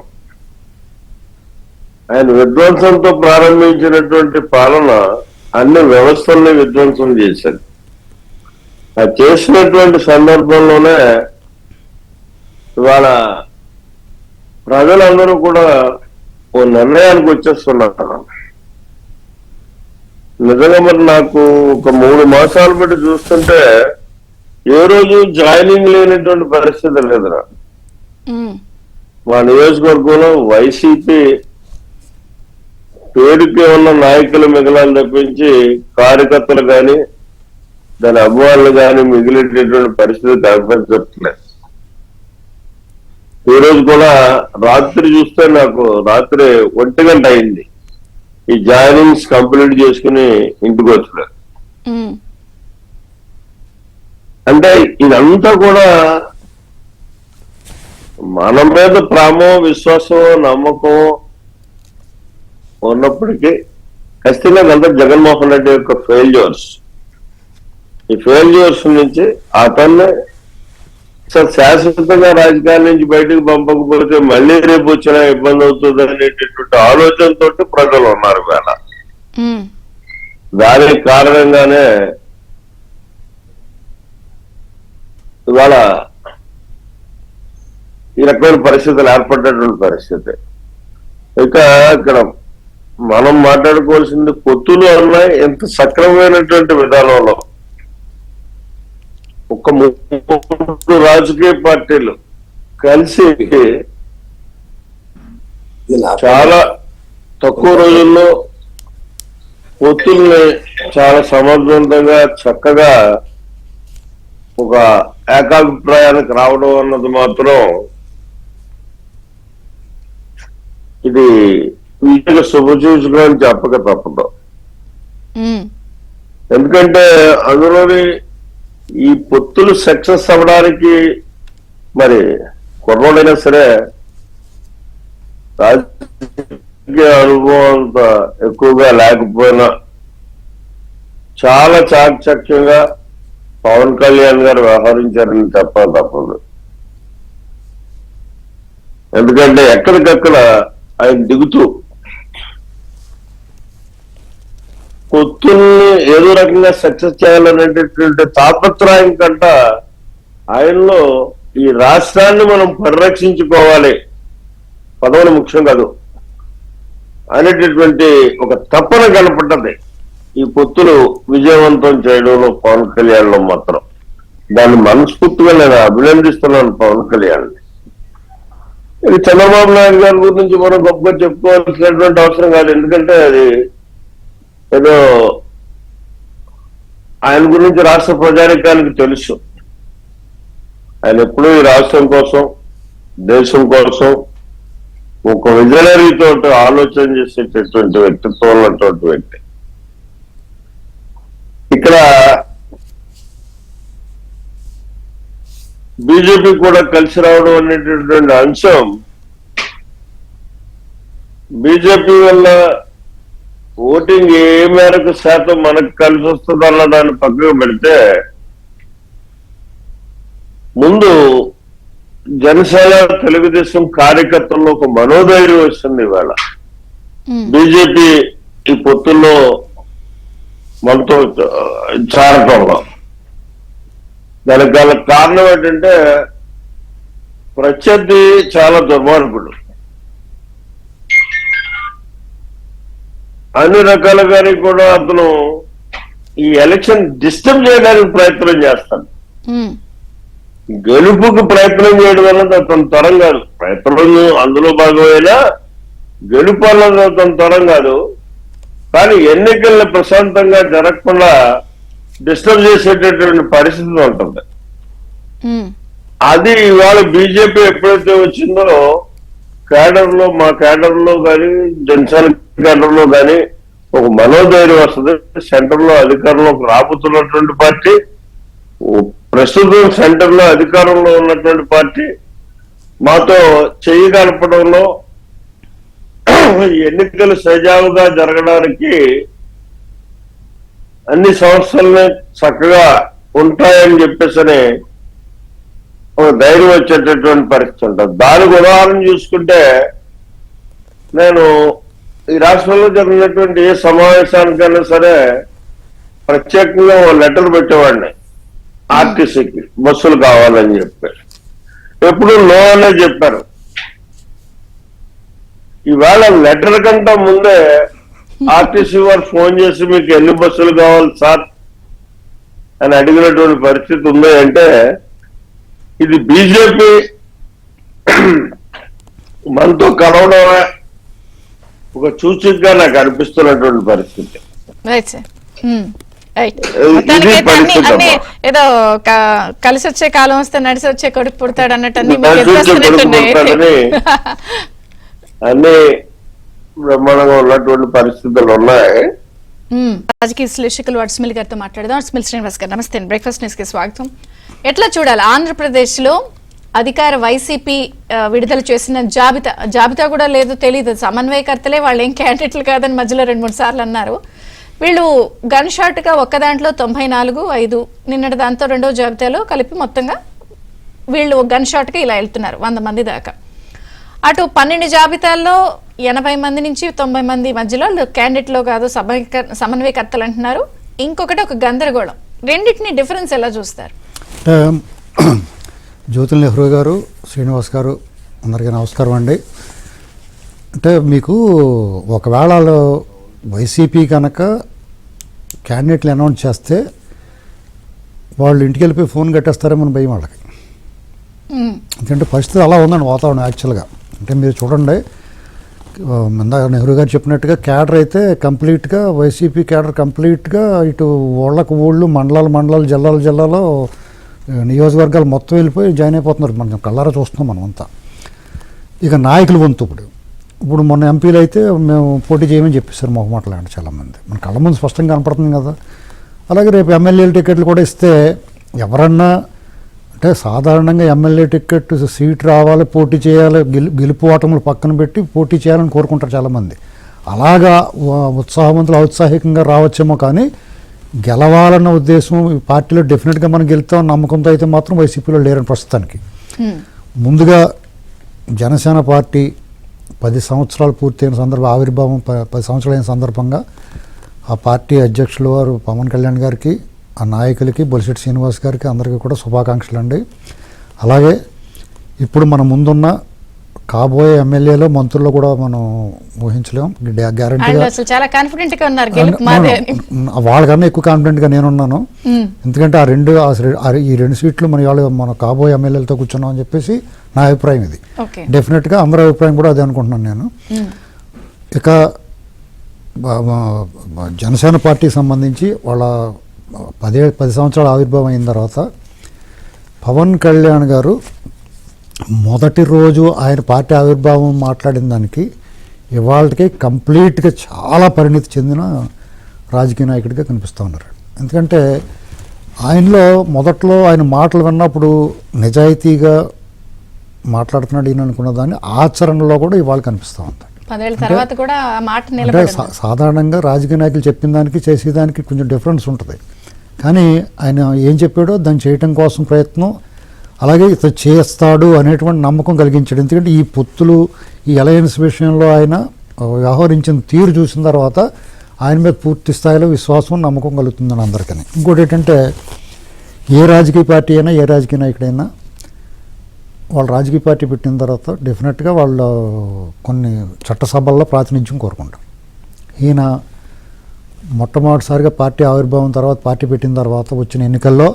ఆయన విధ్వంసంతో ప్రారంభించినటువంటి పాలన అన్ని వ్యవస్థల్ని విధ్వంసం చేశారు. ఆ చేసినటువంటి సందర్భంలోనే ఇవాళ ప్రజలందరూ కూడా ఓ నిర్ణయానికి వచ్చేస్తున్నారు. నిజంగా మరి నాకు ఒక 3 మాసాలు బట్టి చూస్తుంటే ఏ రోజు జాయినింగ్ లేనటువంటి పరిస్థితి లేదురా. మా నియోజకవర్గంలో వైసీపీ పేరుకి ఉన్న నాయకులు మిగలాలి తప్పించి కార్యకర్తలు కానీ దాని అభిమానులు కానీ మిగిలేటటువంటి పరిస్థితి కనిపించట్లేదు. ఈ రోజు కూడా రాత్రి చూస్తే నాకు రాత్రి 1 గంట అయింది ఈ జాయినింగ్స్ కంప్లీట్ చేసుకుని ఇంటికి వచ్చారు. అంటే ఇదంతా కూడా మన మీద ప్రేమ, విశ్వాసం, నమ్మకం ఉన్నప్పటికీ ఖచ్చితంగా అదంతా జగన్మోహన్ రెడ్డి యొక్క ఫెయిల్యూర్స్. ఈ ఫెయిల్యూర్స్ నుంచి అతన్ని శాశ్వతంగా రాజకీయాల నుంచి బయటకు పంపకపోతే మళ్ళీ రేపు వచ్చినా ఇబ్బంది అవుతుంది అనేటటువంటి ఆలోచనతో ప్రజలు ఉన్నారు వేళ. దానికి కారణంగానే ఇవాళ ఈ రకమైన పరిస్థితులు ఏర్పడినటువంటి పరిస్థితి. ఇక ఇక్కడ మనం మాట్లాడుకోవాల్సింది పొత్తులు అన్నాయి ఎంత సక్రమమైనటువంటి విధానంలో ఒక 3 రాజకీయ పార్టీలు కలిసి చాలా తక్కువ రోజుల్లో పొత్తుల్ని చాలా సమర్థవంతంగా చక్కగా ఒక ఏకాభిప్రాయానికి రావడం అన్నది మాత్రం ఇది శుభసూచకం అని చెప్పక తప్పదు. ఎందుకంటే అందులోని ఈ పొత్తులు సక్సెస్ అవ్వడానికి మరి కుర్రోడైనా సరే రాజకీయ అనుభవం అంత ఎక్కువగా లేకపోయినా చాలా చాకచక్యంగా పవన్ కళ్యాణ్ గారు వ్యవహరించారని చెప్పాలి తప్పదు. ఎందుకంటే ఎక్కడికక్కడ ఆయన దిగుతూ పొత్తుల్ని ఏదో రకంగా సక్సెస్ చేయాలనేటటువంటి తాపత్రయం కంట ఆయనలో ఈ రాష్ట్రాన్ని మనం పరిరక్షించుకోవాలి, పదవులు ముఖ్యం కాదు అనేటటువంటి ఒక తపన కనపడ్డది ఈ పొత్తులు విజయవంతం చేయడంలో పవన్ కళ్యాణ్ లో మాత్రం. దాన్ని మనస్ఫూర్తిగా నేను అభినందిస్తున్నాను పవన్ కళ్యాణ్. ఇది చంద్రబాబు నాయుడు గారి గురించి మనం గొప్పగా చెప్పుకోవాల్సినటువంటి అవసరం కాదు. ఎందుకంటే అది ఏదో ఆయన గురించి రాష్ట్ర ప్రజానికానికి తెలుసు. ఆయన ఎప్పుడూ ఈ రాష్ట్రం కోసం, దేశం కోసం ఒక విజనరీతో ఆలోచన చేసేటటువంటి వ్యక్తిత్వం ఉన్నటువంటి వ్యక్తి. ఇక్కడ బీజేపీ కూడా కలిసి రావడం అనేటటువంటి అంశం బీజేపీ వల్ల ఓటింగ్ ఏ మేరకు శాతం మనకు కలిసి వస్తుంది అన్న దాన్ని పక్కకు పెడితే ముందు జనసేన తెలుగుదేశం కార్యకర్తల్లో ఒక మనోధైర్యం వస్తుంది ఇవాళ. బీజేపీ ఈ పొత్తుల్లో మనతో చేరటంలో దానికి గల కారణం ఏంటంటే ప్రత్యర్థి చాలా దుర్మార్గుడు, అన్ని రకాలుగానే కూడా అతను ఈ ఎలక్షన్ డిస్టర్బ్ చేయడానికి ప్రయత్నం చేస్తాడు. గెలుపుకు ప్రయత్నం చేయడం వల్ల అతని తరం కాదు, ప్రయత్నం అందులో భాగమైనా గెలుపు అన్నది అతని తరం కాదు. కానీ ఎన్నికల్ని ప్రశాంతంగా జరగకుండా డిస్టర్బ్ చేసేటటువంటి పరిస్థితి ఉంటుంది. అది ఇవాళ బీజేపీ ఎప్పుడైతే వచ్చిందో కేడర్ లో, మా కేడర్ లో కానీ జనసేన కేడర్ లో కానీ ఒక మనోధైర్యం వస్తుంది. సెంటర్ లో అధికారంలోకి రాబోతున్నటువంటి పార్టీ, ప్రస్తుతం సెంటర్ లో అధికారంలో ఉన్నటువంటి పార్టీ మాతో చెయ్యి కలపడంలో ఎన్నికలు సజావుగా జరగడానికి అన్ని సంస్థలనే చక్కగా ఉంటాయని చెప్పేసి ఒక ధైర్యం వచ్చేటటువంటి పరిస్థితి ఉంటుంది. దానికి ఉదాహరణ చూసుకుంటే నేను ఈ రాష్ట్రంలో జరిగినటువంటి ఏ సమావేశానికైనా సరే ప్రత్యేకంగా ఓ లెటర్ పెట్టేవాడిని ఆర్టీసీకి బస్సులు కావాలని చెప్పి. ఎప్పుడు నో అనే చెప్పారు. ఈవేళ లెటర్ కంటే ముందే ఆర్టీసీ వారు ఫోన్ చేసి మీకు ఎన్ని బస్సులు కావాలి సార్ అని అడిగినటువంటి పరిస్థితి ఉంది. అంటే ఇది బీజేపీ మనతో కలవడమే ఒక సూచికగా నాకు అనిపిస్తున్నటువంటి పరిస్థితి. ఏదో కలిసి వచ్చే కాలం వస్తే నడిసి వచ్చే కొడుకు పుడతాడు అన్నట్టు అన్ని బ్రహ్మాండంగా ఉన్నటువంటి పరిస్థితులు ఉన్నాయి. రాజకీయ విశ్లేషకులు అడ్స్మిల్ గారితో మాట్లాడదాం. అడ్స్మిల్ శ్రీనివాస్ గారు నమస్తే. బ్రేక్ఫాస్ట్ న్యూస్ కి స్వాగతం. ఎట్లా చూడాలి ఆంధ్రప్రదేశ్ లో అధికార వైసీపీ విడుదల చేసిన జాబితా కూడా లేదు, తెలీదు, సమన్వయకర్తలే, వాళ్ళు ఏం క్యాండిడేట్లు కాదని మధ్యలో 2-3 సార్లు అన్నారు. వీళ్ళు గన్ షాట్ గా ఒక్క దాంట్లో 94-5 నిన్నటి దాంతో రెండో జాబితాలో కలిపి మొత్తంగా వీళ్ళు గన్ షాట్ గా ఇలా వెళ్తున్నారు 100 మంది దాకా. అటు 12 జాబితాల్లో 80 మంది నుంచి 90 మంది మధ్యలో క్యాండిడేట్ లో కాదు సమన్వయకర్తలు అంటున్నారు. ఇంకొకటి ఒక గందరగోళం. రెండింటిని డిఫరెన్స్ ఎలా చూస్తారు? జ్యోతుల నెహ్రూ గారు, శ్రీనివాస్ గారు, అందరికీ నమస్కారం అండి. అంటే మీకు ఒకవేళ వైసీపీ కనుక క్యాండిడేట్లు అనౌన్స్ చేస్తే వాళ్ళు ఇంటికి వెళ్ళిపోయి ఫోన్ కట్టేస్తారేమని భయం వాళ్ళకి. ఎందుకంటే పరిస్థితి అలా ఉందండి వాతావరణం యాక్చువల్గా. అంటే మీరు చూడండి, ఇందాక నెహ్రూ గారు చెప్పినట్టుగా క్యాడర్ అయితే కంప్లీట్గా వైసీపీ క్యాడర్ కంప్లీట్గా ఇటు ఊళ్ళకు ఊళ్ళు, మండలాలు, జిల్లాలో నియోజకవర్గాలు మొత్తం వెళ్ళిపోయి జాయిన్ అయిపోతున్నారు. మనం కళ్ళారా చూస్తున్నాం మనం అంతా. ఇక నాయకులు వంతు ఇప్పుడు మొన్న ఎంపీలు అయితే మేము పోటీ చేయమని చెప్పేశారు మొహమాటలాంటి చాలామంది. మన కళ్ళ ముందు స్పష్టంగా కనపడుతుంది కదా. అలాగే రేపు ఎమ్మెల్యేల టికెట్లు కూడా ఇస్తే ఎవరన్నా అంటే సాధారణంగా ఎమ్మెల్యే టికెట్ సీట్ రావాలి, పోటీ చేయాలి, గెలుపు ఓటములు పక్కన పెట్టి పోటీ చేయాలని కోరుకుంటారు చాలామంది. అలాగా ఉత్సాహవంతులు ఔత్సాహికంగా రావచ్చేమో, కానీ గెలవాలన్న ఉద్దేశం ఈ పార్టీలో డెఫినెట్గా మనం గెలుస్తామని నమ్మకంతో అయితే మాత్రం వైసీపీలో లేరని ప్రస్తుతానికి. ముందుగా జనసేన పార్టీ 10 సంవత్సరాలు పూర్తయిన ఆవిర్భావం 10 సంవత్సరాలు అయిన సందర్భంగా ఆ పార్టీ అధ్యక్షులు వారు పవన్ కళ్యాణ్ గారికి, ఆ నాయకులకి, బొలిశెట్టి శ్రీనివాస్ గారికి అందరికీ కూడా శుభాకాంక్షలు అండి. అలాగే ఇప్పుడు మన ముందున్న కాబోయే ఎమ్మెల్యేలో మంత్రుల్లో కూడా మనం ఊహించలేం. గ్యారంటీగా చాలా కాన్ఫిడెంట్ గా ఉన్నారు గెలుపు మాదే అని. వాళ్ళకన్నా ఎక్కువ కాన్ఫిడెంట్ గా నేనున్నాను. ఎందుకంటే ఈ 2 సీట్లు మన కాబోయే ఎమ్మెల్యేలతో కూర్చున్నాం అని చెప్పేసి నా అభిప్రాయం. ఇది డెఫినెట్ గా అందరి అభిప్రాయం కూడా అదే అనుకుంటున్నాను నేను. ఇక జనసేన పార్టీకి సంబంధించి వాళ్ళ 10 సంవత్సరాల ఆవిర్భావం అయిన తర్వాత పవన్ కళ్యాణ్ గారు మొదటి రోజు ఆయన పార్టీ ఆవిర్భావం మాట్లాడిన దానికి ఇవాళకి కంప్లీట్గా చాలా పరిణితి చెందిన రాజకీయ నాయకుడిగా కనిపిస్తూ ఉన్నారు. ఎందుకంటే ఆయనలో మొదట్లో ఆయన మాటలు విన్నప్పుడు నిజాయితీగా మాట్లాడుతున్నాడు ఈయన అనుకున్న దాన్ని ఆచరణలో కూడా ఇవాళ కనిపిస్తూ ఉంది. 10 ఏళ్ల తర్వాత కూడా ఆ మాట అంటే నిలబడింది. సాధారణంగా రాజకీయ నాయకులు చెప్పిన దానికి చేసేదానికి కొంచెం డిఫరెన్స్ ఉంటుంది. కానీ ఆయన ఏం చెప్పాడో దాన్ని చేయటం కోసం ప్రయత్నం, అలాగే ఇతను చేస్తాడు అనేటువంటి నమ్మకం కలిగించాడు. ఎందుకంటే ఈ పొత్తులు, ఈ అలయన్స్ విషయంలో ఆయన వ్యవహరించిన తీరు చూసిన తర్వాత ఆయన మీద పూర్తి స్థాయిలో విశ్వాసం, నమ్మకం కలుగుతుందని అందరికీ. ఇంకోటి ఏంటంటే ఏ రాజకీయ పార్టీ అయినా, ఏ రాజకీయ నాయకుడైనా వాళ్ళు రాజకీయ పార్టీ పెట్టిన తర్వాత డెఫినెట్గా వాళ్ళు కొన్ని చట్టసభల్లో ప్రాతినిధ్యం కోరుకుంటారు. ఈయన మొట్టమొదటిసారిగా పార్టీ ఆవిర్భావం తర్వాత, పార్టీ పెట్టిన తర్వాత వచ్చిన ఎన్నికల్లో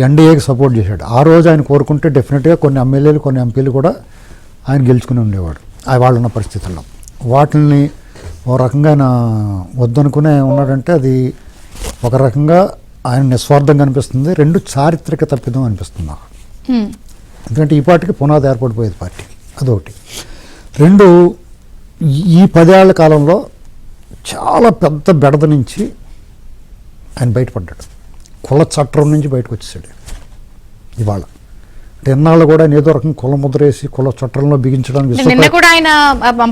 ఎన్డీఏకి సపోర్ట్ చేశాడు. ఆ రోజు ఆయన కోరుకుంటే డెఫినెట్గా కొన్ని ఎమ్మెల్యేలు, కొన్ని ఎంపీలు కూడా ఆయన గెలుచుకుని ఉండేవాడు వాళ్ళున్న పరిస్థితుల్లో. వాటిని ఓ రకంగా ఆయన వద్దనుకునే ఉన్నాడంటే అది ఒక రకంగా ఆయన నిస్వార్థంగా అనిపిస్తుంది, 2 చారిత్రక తప్పిదం అనిపిస్తుంది నాకు. ఎందుకంటే ఈ పార్టీకి పునాది ఏర్పడిపోయేది పార్టీకి, అదొకటి. 2 ఈ 10 ఏళ్ల కాలంలో చాలా పెద్ద బెడద నుంచి ఆయన బయటపడ్డాడు. కుల చట్టం నుంచి బయటకు వచ్చేసాడు ఇవాళ. అంటే ఎన్నాళ్ళు కూడా ఆయన ఏదో రకం కుల ముద్ర వేసి కుల చట్టంలో బిగించడానికి నిన్న కూడా ఆయన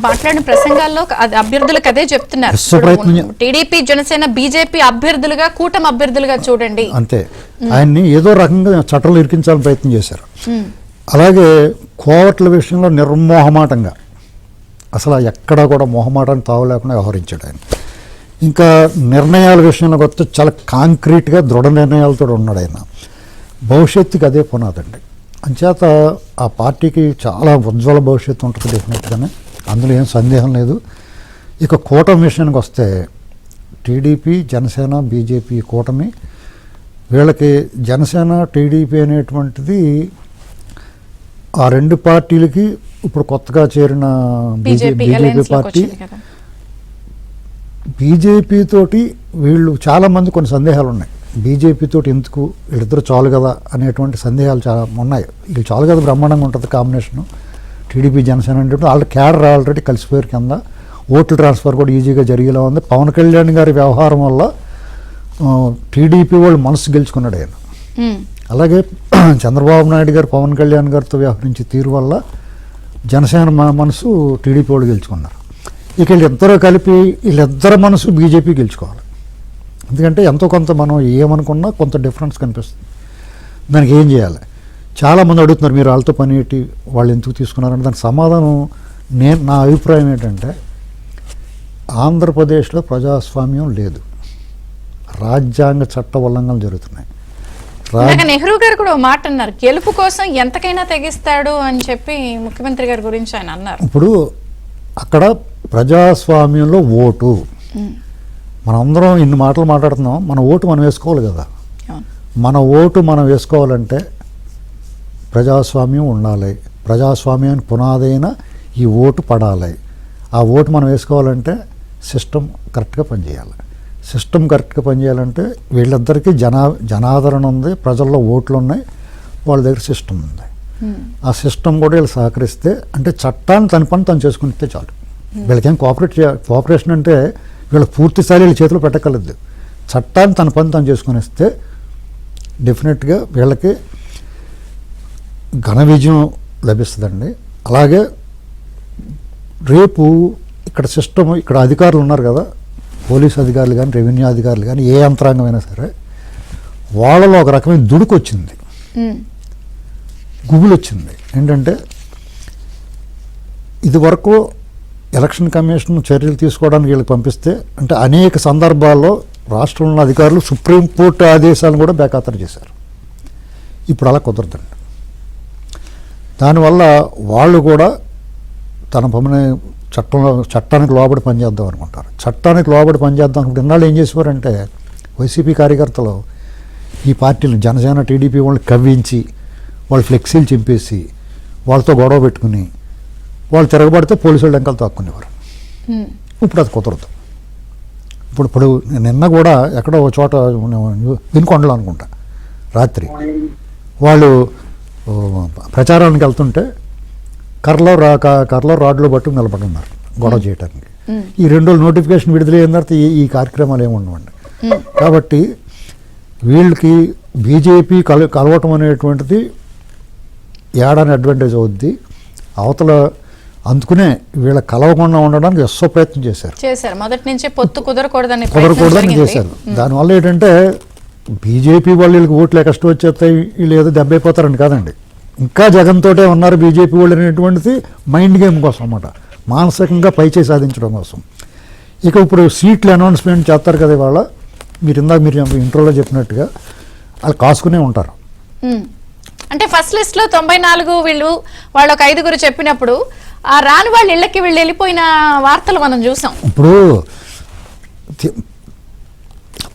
మాట్లాడిన ప్రసంగాల్లో అభ్యర్థులకు అదే చెప్తున్నారు, టీడీపీ, జనసేన, బీజేపీ అభ్యర్థులుగా, కూటమి అభ్యర్థులుగా చూడండి అంతే. ఆయన్ని ఏదో రకంగా చట్టంలో ఇరికించాలని ప్రయత్నం చేశారు. అలాగే కోవట్ల విషయంలో నిర్మోహమాటంగా, అసలు ఎక్కడా కూడా మొహమాటానికి తావు లేకుండా వ్యవహరించాడు ఆయన. ఇంకా నిర్ణయాల విషయంలోకి వస్తే చాలా కాంక్రీట్గా దృఢ నిర్ణయాలతో ఉన్నాడు ఆయన. భవిష్యత్తుకి అదే పునాదండి. అంచేత ఆ పార్టీకి చాలా ఉజ్వల భవిష్యత్తు ఉంటుంది డెఫినెట్గానే, అందులో ఏం సందేహం లేదు. ఇక కూటమి విషయానికి వస్తే టీడీపీ, జనసేన, బీజేపీ కూటమి, వీళ్ళకి జనసేన, టీడీపీ అనేటువంటిది ఆ 2 పార్టీలకి ఇప్పుడు కొత్తగా చేరిన బీజేపీ పార్టీ, బీజేపీ తోటి వీళ్ళు చాలామంది కొన్ని సందేహాలు ఉన్నాయి. బీజేపీ తోటి ఎందుకు, వీళ్ళిద్దరు చాలు కదా అనేటువంటి సందేహాలు చాలా ఉన్నాయి. వీళ్ళు చాలు కదా బ్రహ్మాండంగా ఉంటుంది కాంబినేషను. టీడీపీ, జనసేన అంటే వాళ్ళ క్యాడర్ ఆల్రెడీ కలిసిపోయారు కింద, ఓట్ల ట్రాన్స్ఫర్ కూడా ఈజీగా జరిగేలా ఉంది. పవన్ కళ్యాణ్ గారి వ్యవహారం వల్ల టీడీపీ వాళ్ళు మనసు గెలుచుకున్నాడు ఆయన. అలాగే చంద్రబాబు నాయుడు గారు పవన్ కళ్యాణ్ గారితో వ్యవహరించే తీరు వల్ల జనసేన మనసు టీడీపీ వాళ్ళు గెలుచుకున్నారు. ఇక వీళ్ళిద్దరూ కలిపి వీళ్ళిద్దరు మనసు బీజేపీ గెలుచుకోవాలి. ఎందుకంటే ఎంతో కొంత మనం ఏమనుకున్నా కొంత డిఫరెన్స్ కనిపిస్తుంది. దానికి ఏం చేయాలి? చాలామంది అడుగుతున్నారు, మీరు వాళ్ళతో పని ఏంటి, వాళ్ళు ఎందుకు తీసుకున్నారంటే దానికి సమాధానం నా అభిప్రాయం ఏంటంటే, ఆంధ్రప్రదేశ్లో ప్రజాస్వామ్యం లేదు, రాజ్యాంగ చట్ట ఉల్లంఘనలు జరుగుతున్నాయి. నెహ్రూ గారు కూడా మాట అన్నారు, గెలుపు కోసం ఎంతకైనా తెగిస్తాడు అని చెప్పి ముఖ్యమంత్రి గారి గురించి ఆయన అన్నారు. ఇప్పుడు అక్కడ ప్రజాస్వామ్యంలో ఓటు, మనందరం ఇన్ని మాటలు మాట్లాడుతున్నాం, మన ఓటు మనం వేసుకోవాలి కదా. మన ఓటు మనం వేసుకోవాలంటే ప్రజాస్వామ్యం ఉండాలి, ప్రజాస్వామ్యానికి పునాదైన ఈ ఓటు పడాలి. ఆ ఓటు మనం వేసుకోవాలంటే సిస్టమ్ కరెక్ట్గా పనిచేయాలి. సిస్టమ్ కరెక్ట్గా పనిచేయాలంటే వీళ్ళిద్దరికీ జనాదరణ ఉంది, ప్రజల్లో ఓట్లు ఉన్నాయి, వాళ్ళ దగ్గర సిస్టమ్ ఉంది. ఆ సిస్టమ్ కూడా వీళ్ళు సహకరిస్తే, అంటే చట్టాన్ని తన పని తను చేసుకుంటే చాలు. వీళ్ళకేం కోఆపరేషన్ అంటే వీళ్ళకి పూర్తి స్థాయి వీళ్ళ చేతిలో పెట్టగలదు. చట్టాన్ని తన పని తను చేసుకొని ఇస్తే డెఫినెట్గా వీళ్ళకి ఘన విజయం లభిస్తుందండి. అలాగే రేపు ఇక్కడ సిస్టమ్, ఇక్కడ అధికారులు ఉన్నారు కదా, పోలీస్ అధికారులు కానీ రెవెన్యూ అధికారులు కానీ ఏ యంత్రాంగమైనా సరే వాళ్ళలో ఒక రకమైన దుడుకు వచ్చింది, గుబులు వచ్చింది. ఏంటంటే ఇదివరకు ఎలక్షన్ కమిషన్ చర్యలు తీసుకోవడానికి వీళ్ళకి పంపిస్తే అంటే అనేక సందర్భాల్లో రాష్ట్రంలో అధికారులు సుప్రీంకోర్టు ఆదేశాలను కూడా బేఖాతరు చేశారు. ఇప్పుడు అలా కుదరదండి. దానివల్ల వాళ్ళు కూడా తన పని చట్టానికి లోబడి పనిచేద్దాం అనుకుంటారు. చట్టానికి లోబడి పనిచేద్దాం అనుకుంటే ఇన్నాళ్ళు ఏం చేసేవారంటే వైసీపీ కార్యకర్తలు ఈ పార్టీలు జనసేన టీడీపీ వాళ్ళని కవ్వించి వాళ్ళు ఫ్లెక్సీలు చింపేసి వాళ్ళతో గొడవ పెట్టుకుని వాళ్ళు తిరగబడితే పోలీసు వాళ్ళు వెంకలు తాక్కునేవారు. ఇప్పుడు అది కుదరదు. ఇప్పుడు నిన్న కూడా ఎక్కడో ఒక చోట వినుకొండలో అనుకుంటా రాత్రి వాళ్ళు ప్రచారానికి వెళ్తుంటే కర్రలో రాడ్లో పట్టుకు నిలబడున్నారు గొడవ చేయడానికి. ఈ 2 రోజులు నోటిఫికేషన్ విడుదలైన తర్వాత ఈ కార్యక్రమాలు ఏమి ఉండవండి. కాబట్టి వీళ్ళకి బీజేపీ కలవటం అనేటువంటిది ఏడాది అడ్వాంటేజ్ అవుద్ది. అవతల అందుకునే వీళ్ళ కలవకుండా ఉండడానికి ఎస్సో ప్రయత్నం చేశారు. మొదటి నుంచి పొత్తు కుదరకూడదని చేశారు. దానివల్ల ఏంటంటే బీజేపీ వాళ్ళు వీళ్ళకి ఓట్లు కష్టం వచ్చేస్తాయి, వీళ్ళు ఏదో దెబ్బైపోతారని కాదండి, ఇంకా జగన్ తోటే ఉన్నారు బీజేపీ వాళ్ళు అనేటువంటిది మైండ్ గేమ్ కోసం అన్నమాట, మానసికంగా పైచేయి సాధించడం కోసం. ఇక ఇప్పుడు సీట్లు అనౌన్స్మెంట్ చేస్తారు కదా ఇవాళ, మీరు ఇంట్రోలో చెప్పినట్టుగా వాళ్ళు కాసుకునే ఉంటారు. అంటే ఫస్ట్ లిస్ట్ లో 94 వాళ్ళు ఒక 5 చెప్పినప్పుడు ఆ రాని వాళ్ళ ఇళ్ళకి వీళ్ళు వెళ్ళిపోయిన వార్తలు మనం చూసాం. ఇప్పుడు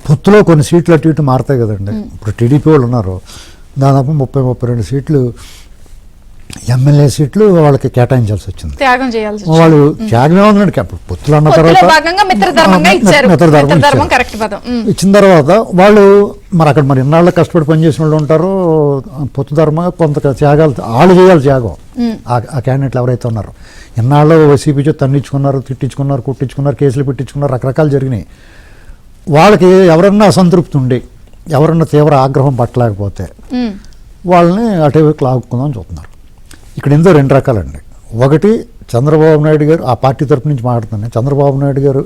పొత్తులో కొన్ని సీట్లు అటు ఇటు మారుతాయి కదండి. ఇప్పుడు టీడీపీ వాళ్ళు ఉన్నారు, దాదాపు 30-32 సీట్లు ఎమ్మెల్యే సీట్లు వాళ్ళకి కేటాయించాల్సి వచ్చింది. త్యాగం చేయాల్సి వాళ్ళు త్యాగమే ఉందండి. పొత్తులు అన్న తర్వాత ఇచ్చిన తర్వాత వాళ్ళు మరి ఇన్నాళ్ళు కష్టపడి పనిచేసిన వాళ్ళు ఉంటారు, పొత్తు ధర్మ కొంత త్యాగాలు వాళ్ళు చేయాలి. త్యాగం ఆ క్యాండిడేట్లు ఎవరైతే ఉన్నారో ఇన్నాళ్ళు వైసీపీ చేత తన్నించుకున్నారు, తిట్టించుకున్నారు, కుట్టించుకున్నారు, కేసులు పెట్టించుకున్నారు, రకరకాలు జరిగినాయి. వాళ్ళకి ఎవరన్నా అసంతృప్తి ఉండి ఎవరన్నా తీవ్ర ఆగ్రహం పట్టలేకపోతే వాళ్ళని అటువైపు లాగుకుందామని చూస్తున్నారు. ఇక్కడ ఎంతో 2 రకాలండి. ఒకటి చంద్రబాబు నాయుడు గారు ఆ పార్టీ తరపు నుంచి మాట్లాడుతున్నాను. చంద్రబాబు నాయుడు గారు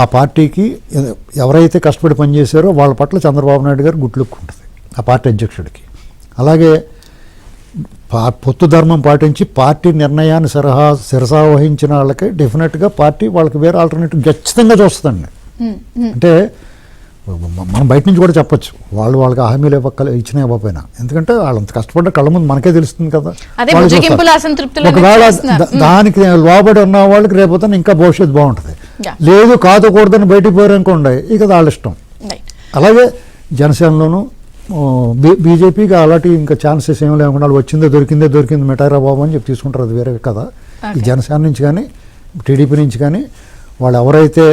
ఆ పార్టీకి ఎవరైతే కష్టపడి పనిచేశారో వాళ్ళ పట్ల చంద్రబాబు నాయుడు గారు గుడ్లుక్కు ఉంటుంది ఆ పార్టీ అధ్యక్షుడికి. అలాగే పొత్తు ధర్మం పాటించి పార్టీ నిర్ణయాన్ని శిరసా వహించిన వాళ్ళకి డెఫినెట్గా పార్టీ వాళ్ళకి వేరే ఆల్టర్నేటివ్ ఖచ్చితంగా చూస్తుందండి. అంటే మనం బయట నుంచి కూడా చెప్పచ్చు, వాళ్ళకి హామీలు ఇచ్చినా ఇవ్వకపోయినా, ఎందుకంటే వాళ్ళంత కష్టపడ్డ కళ్ళ ముందు మనకే తెలుస్తుంది కదా. ఒకవేళ దానికి లోబడి ఉన్న వాళ్ళకి రేపు ఇంకా భవిష్యత్తు బాగుంటుంది. లేదు కాదుకూడదని బయటికి పోయారనుకోండి, ఇక వాళ్ళ ఇష్టం. అలాగే జనసేనలోను బీజేపీకి అలాంటి ఇంకా ఛాన్సెస్ ఏమి లేకుండా వచ్చిందే దొరికింది మిఠాయిరా బాబు అని చెప్పి తీసుకుంటారు, అది వేరే కదా. ఈ జనసేన నుంచి కానీ టీడీపీ నుంచి కానీ వాళ్ళు ఎవరైతే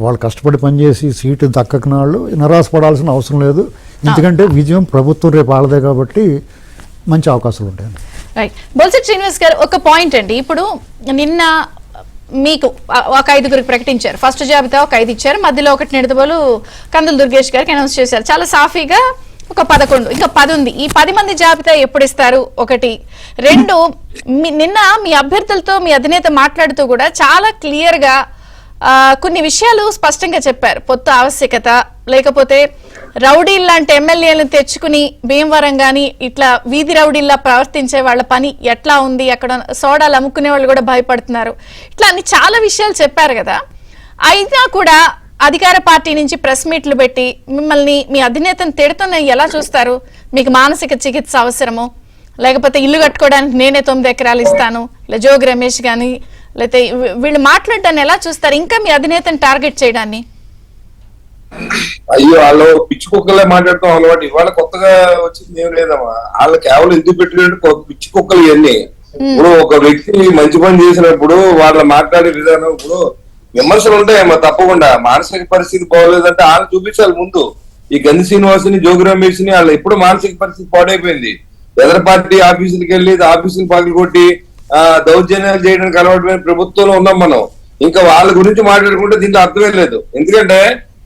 వాళ్ళు కష్టపడి పనిచేసి సీటు దక్కకున్న వాళ్ళు నిరాశపడాల్సిన అవసరం లేదు. ఎందుకంటే విజయం ప్రభుత్వం రేపు ఆడదే కాబట్టి మంచి అవకాశాలు ఉంటాయి. రైట్. బొల్సెట్ శ్రీనివాస్ గారు ఒక పాయింట్ అండి, ఇప్పుడు నిన్న మీకు ఒక 5 ప్రకటించారు, ఫస్ట్ జాబితా ఒక 5 ఇచ్చారు, మధ్యలో ఒకటి నిడదబోలు కందుల దుర్గేష్ గారికి అనౌన్స్ చేశారు. చాలా సాఫీగా ఒక 11, ఇంకా 10 ఉంది. ఈ 10 మంది జాబితా ఎప్పుడు ఇస్తారు? 1. 2, నిన్న మీ అభ్యర్థులతో మీ అధినేత మాట్లాడుతూ కూడా చాలా క్లియర్ గా కొన్ని విషయాలు స్పష్టంగా చెప్పారు. పొత్తు ఆవశ్యకత, లేకపోతే రౌడీల్ లాంటి ఎమ్మెల్యేలను తెచ్చుకుని భీమవరం గాని ఇట్లా వీధి రౌడీల్లా ప్రవర్తించే వాళ్ళ పని ఎట్లా ఉంది, అక్కడ సోడాలు అమ్ముకునే వాళ్ళు కూడా భయపడుతున్నారు, ఇట్లా అన్ని చాలా విషయాలు చెప్పారు కదా. అయినా కూడా అధికార పార్టీ నుంచి ప్రెస్ మీట్లు పెట్టి మిమ్మల్ని మీ అధినేతను తిడుతున్న ఎలా చూస్తారు? మీకు మానసిక చికిత్స అవసరమో, లేకపోతే ఇల్లు కట్టుకోవడానికి నేనే 9 ఎకరాలు ఇస్తాను, ఇలా జోగి రమేష్ గాని లేకపోతే వీళ్ళు మాట్లాడడాన్ని ఎలా చూస్తారు, ఇంకా మీ అధినేతను టార్గెట్ చేయడాన్ని? అయ్యో వాళ్ళు పిచ్చి కుక్కలే మాట్లాడతాం అలవాటు, ఇవాళ కొత్తగా వచ్చింది ఏం లేదమ్మా. వాళ్ళు కేవలం ఎందుకు పెట్టినట్టు పిచ్చి కుక్కలు ఇవన్నీ. ఇప్పుడు ఒక వ్యక్తి మంచి పని చేసినప్పుడు వాళ్ళ మాట్లాడే విధానం, ఇప్పుడు విమర్శలు ఉంటాయమ్మా తప్పకుండా. మానసిక పరిస్థితి బాగోలేదంటే వాళ్ళు చూపించాలి ముందు. ఈ గంధి శ్రీనివాసుని జోగి రమేష్ ని వాళ్ళు ఎప్పుడు మానసిక పరిస్థితి పాడైపోయింది. ఎదర పార్టీ ఆఫీసులకు వెళ్ళి ఆఫీసులు పగలు కొట్టి దౌర్జన్యాలు చేయడానికి అలవాటు ప్రభుత్వంలో ఉన్నాం మనం. ఇంకా వాళ్ళ గురించి మాట్లాడుకుంటే దీంట్లో అర్థమే లేదు. ఎందుకంటే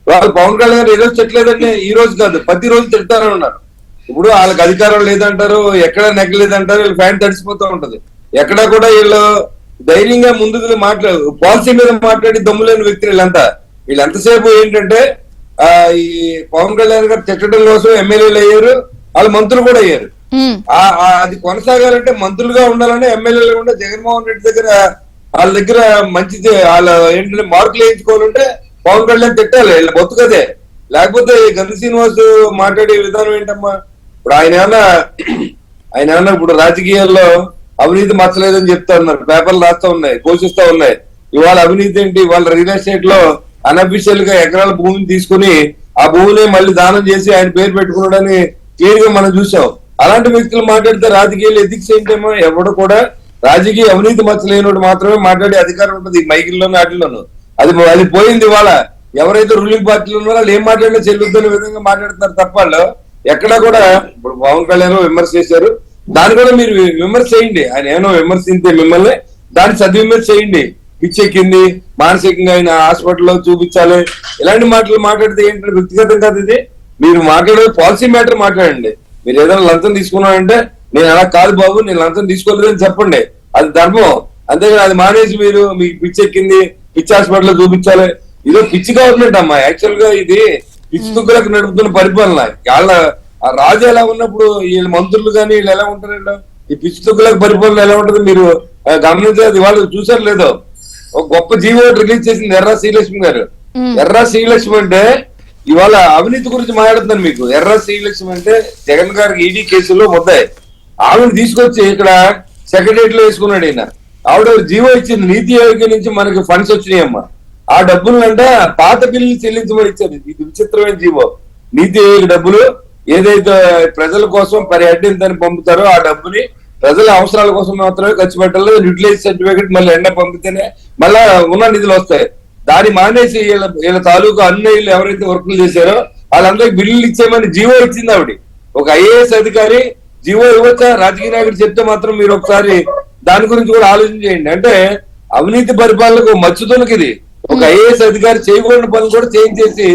వాళ్ళు పవన్ కళ్యాణ్ గారు ఈ రోజు తిట్టలేదండి, ఈ రోజు కాదు ప్రతి రోజు తిడతారని ఉన్నారు. ఇప్పుడు వాళ్ళకి అధికారం లేదంటారు, ఎక్కడ నెగ్గలేదంటారు, వీళ్ళు ఫ్యాన్ తడిసిపోతూ ఉంటది. ఎక్కడ కూడా వీళ్ళు ధైర్యంగా ముందుకు పాలసీ మీద మాట్లాడి దమ్ములేని వ్యక్తులు వీళ్ళంతా. వీళ్ళు ఎంతసేపు ఏంటంటే ఈ పవన్ కళ్యాణ్ గారు తిట్టడం కోసం ఎమ్మెల్యేలు అయ్యారు, వాళ్ళు మంత్రులు కూడా అయ్యారు. అది కొనసాగాలంటే మంత్రులుగా ఉండాలంటే ఎమ్మెల్యేలు ఉంటే జగన్మోహన్ రెడ్డి దగ్గర వాళ్ళ దగ్గర మంచి వాళ్ళ ఏంటంటే మార్కులు వేయించుకోవాలంటే పవన్ కళ్యాణ్ తిట్టాలి, వీళ్ళ బతుకదే. లేకపోతే గంధి శ్రీనివాస్ మాట్లాడే విధానం ఏంటమ్మా? ఇప్పుడు ఆయన ఏమన్నా ఇప్పుడు రాజకీయాల్లో అవినీతి మచ్చలేదని చెప్తా ఉన్నారు, పేపర్లు రాస్తా ఉన్నాయి, ఘోషిస్తా ఉన్నాయి. ఇవాళ అవినీతి ఏంటి? వాళ్ళ రియల్ ఎస్టేట్ లో అన్అఫీషియల్ గా ఎకరాల భూమిని తీసుకుని ఆ భూమిని మళ్ళీ దానం చేసి ఆయన పేరు పెట్టుకున్నాడని క్లియర్ గా మనం చూసాం. అలాంటి వ్యక్తులు మాట్లాడితే రాజకీయాలు ఎథిక్స్ ఏంటేమో? ఎవడు కూడా రాజకీయ అవినీతి మచ్చలేనోడు మాత్రమే మాట్లాడే అధికారం ఉంటుంది ఈ మైకిల్లోనూ వాటిల్లోనూ. అది పోయింది. ఇవాళ ఎవరైతే రూలింగ్ పార్టీలు ఉన్నారో వాళ్ళు ఏం మాట్లాడినా చెల్లుద్దనే విధంగా మాట్లాడుతున్నారు తప్ప వాళ్ళు ఎక్కడా కూడా. ఇప్పుడు పవన్ కళ్యాణ్ విమర్శ చేశారు, దాన్ని కూడా మీరు విమర్శ చేయండి. ఆయన ఏమో విమర్శించే మిమ్మల్ని దాన్ని సద్విమర్శ చేయండి. పిచ్చెక్కింది, మానసికంగా ఆయన హాస్పిటల్లో చూపించాలి, ఇలాంటి మాటలు మాట్లాడితే ఏంటంటే వ్యక్తిగతం కాదు ఇది. మీరు మాట్లాడే పాలసీ మ్యాటర్ మాట్లాడండి. మీరు ఏదైనా లంచం తీసుకున్నారంటే నేను అలా కాదు బాబు, నేను లంచం తీసుకోలేదని చెప్పండి, అది ధర్మం. అంతేగాని అది మానేసి మీరు మీకు పిచ్చెక్కింది, పిచ్చి హాస్పిటల్లో చూపించాలి, ఇదో పిచ్చి గవర్నమెంట్ అమ్మా. యాక్చువల్ గా ఇది పిచ్చి తుగ్గులకు నడుపుతున్న పరిపాలన. వాళ్ళ ఆ రాజు ఎలా ఉన్నప్పుడు వీళ్ళ మంత్రులు కానీ వీళ్ళు ఎలా ఉంటారు, ఈ పిచ్చి తుగ్గులకు పరిపాలన ఎలా ఉంటుంది మీరు గమనించేది. వాళ్ళు చూసారు లేదో, ఒక గొప్ప జీవో రిలీజ్ చేసింది ఎర్రా శ్రీలక్ష్మి గారు. ఎర్రా శ్రీలక్ష్మి అంటే ఇవాళ అవినీతి గురించి మాట్లాడుతున్నాను మీకు. ఎర్రా శ్రీలక్ష్మి అంటే జగన్ గారికి ఈడీ కేసులో ముద్దాయి. ఆవిడని తీసుకొచ్చి ఇక్కడ సెక్రటరియట్ లో వేసుకున్నాడు ఈయన. ఆవిడ జీవో ఇచ్చింది, నీతి ఆయోగ్ నుంచి మనకి ఫండ్స్ వచ్చినాయమ్మా. ఆ డబ్బులంటే పాత బిల్లు చెల్లించమని ఇచ్చారు. ఇది విచిత్రమైన జీవో. నీతి ఆయోగ్ డబ్బులు ఏదైతే ప్రజల కోసం పర్యటించని పంపుతారో ఆ డబ్బుని ప్రజల అవసరాల కోసం మాత్రమే ఖర్చు పెట్టాలి. యూటిలైజ్ సర్టిఫికేట్ మళ్ళీ ఎండ పంపితేనే మళ్ళా ఉన్న నిధులు వస్తాయి. దాన్ని మానేసి వీళ్ళ తాలూకా అన్నయ్యలు ఎవరైతే వర్కులు చేశారో వాళ్ళందరికీ బిల్లులు ఇచ్చేయమని జీవో ఇచ్చింది ఆవిడ. ఒక ఐఏఎస్ అధికారి జీవో ఇవ్వచ్చా? రాజకీయ నాయకుడు చెప్తే మాత్రం మీరు ఒకసారి దాని గురించి కూడా ఆలోచన చేయండి. అంటే అవినీతి పరిపాలనకు మచ్చుతునకి ఇది. ఒక ఐఏఎస్ అధికారి చేయకూడని పనులు కూడా చేయించేసి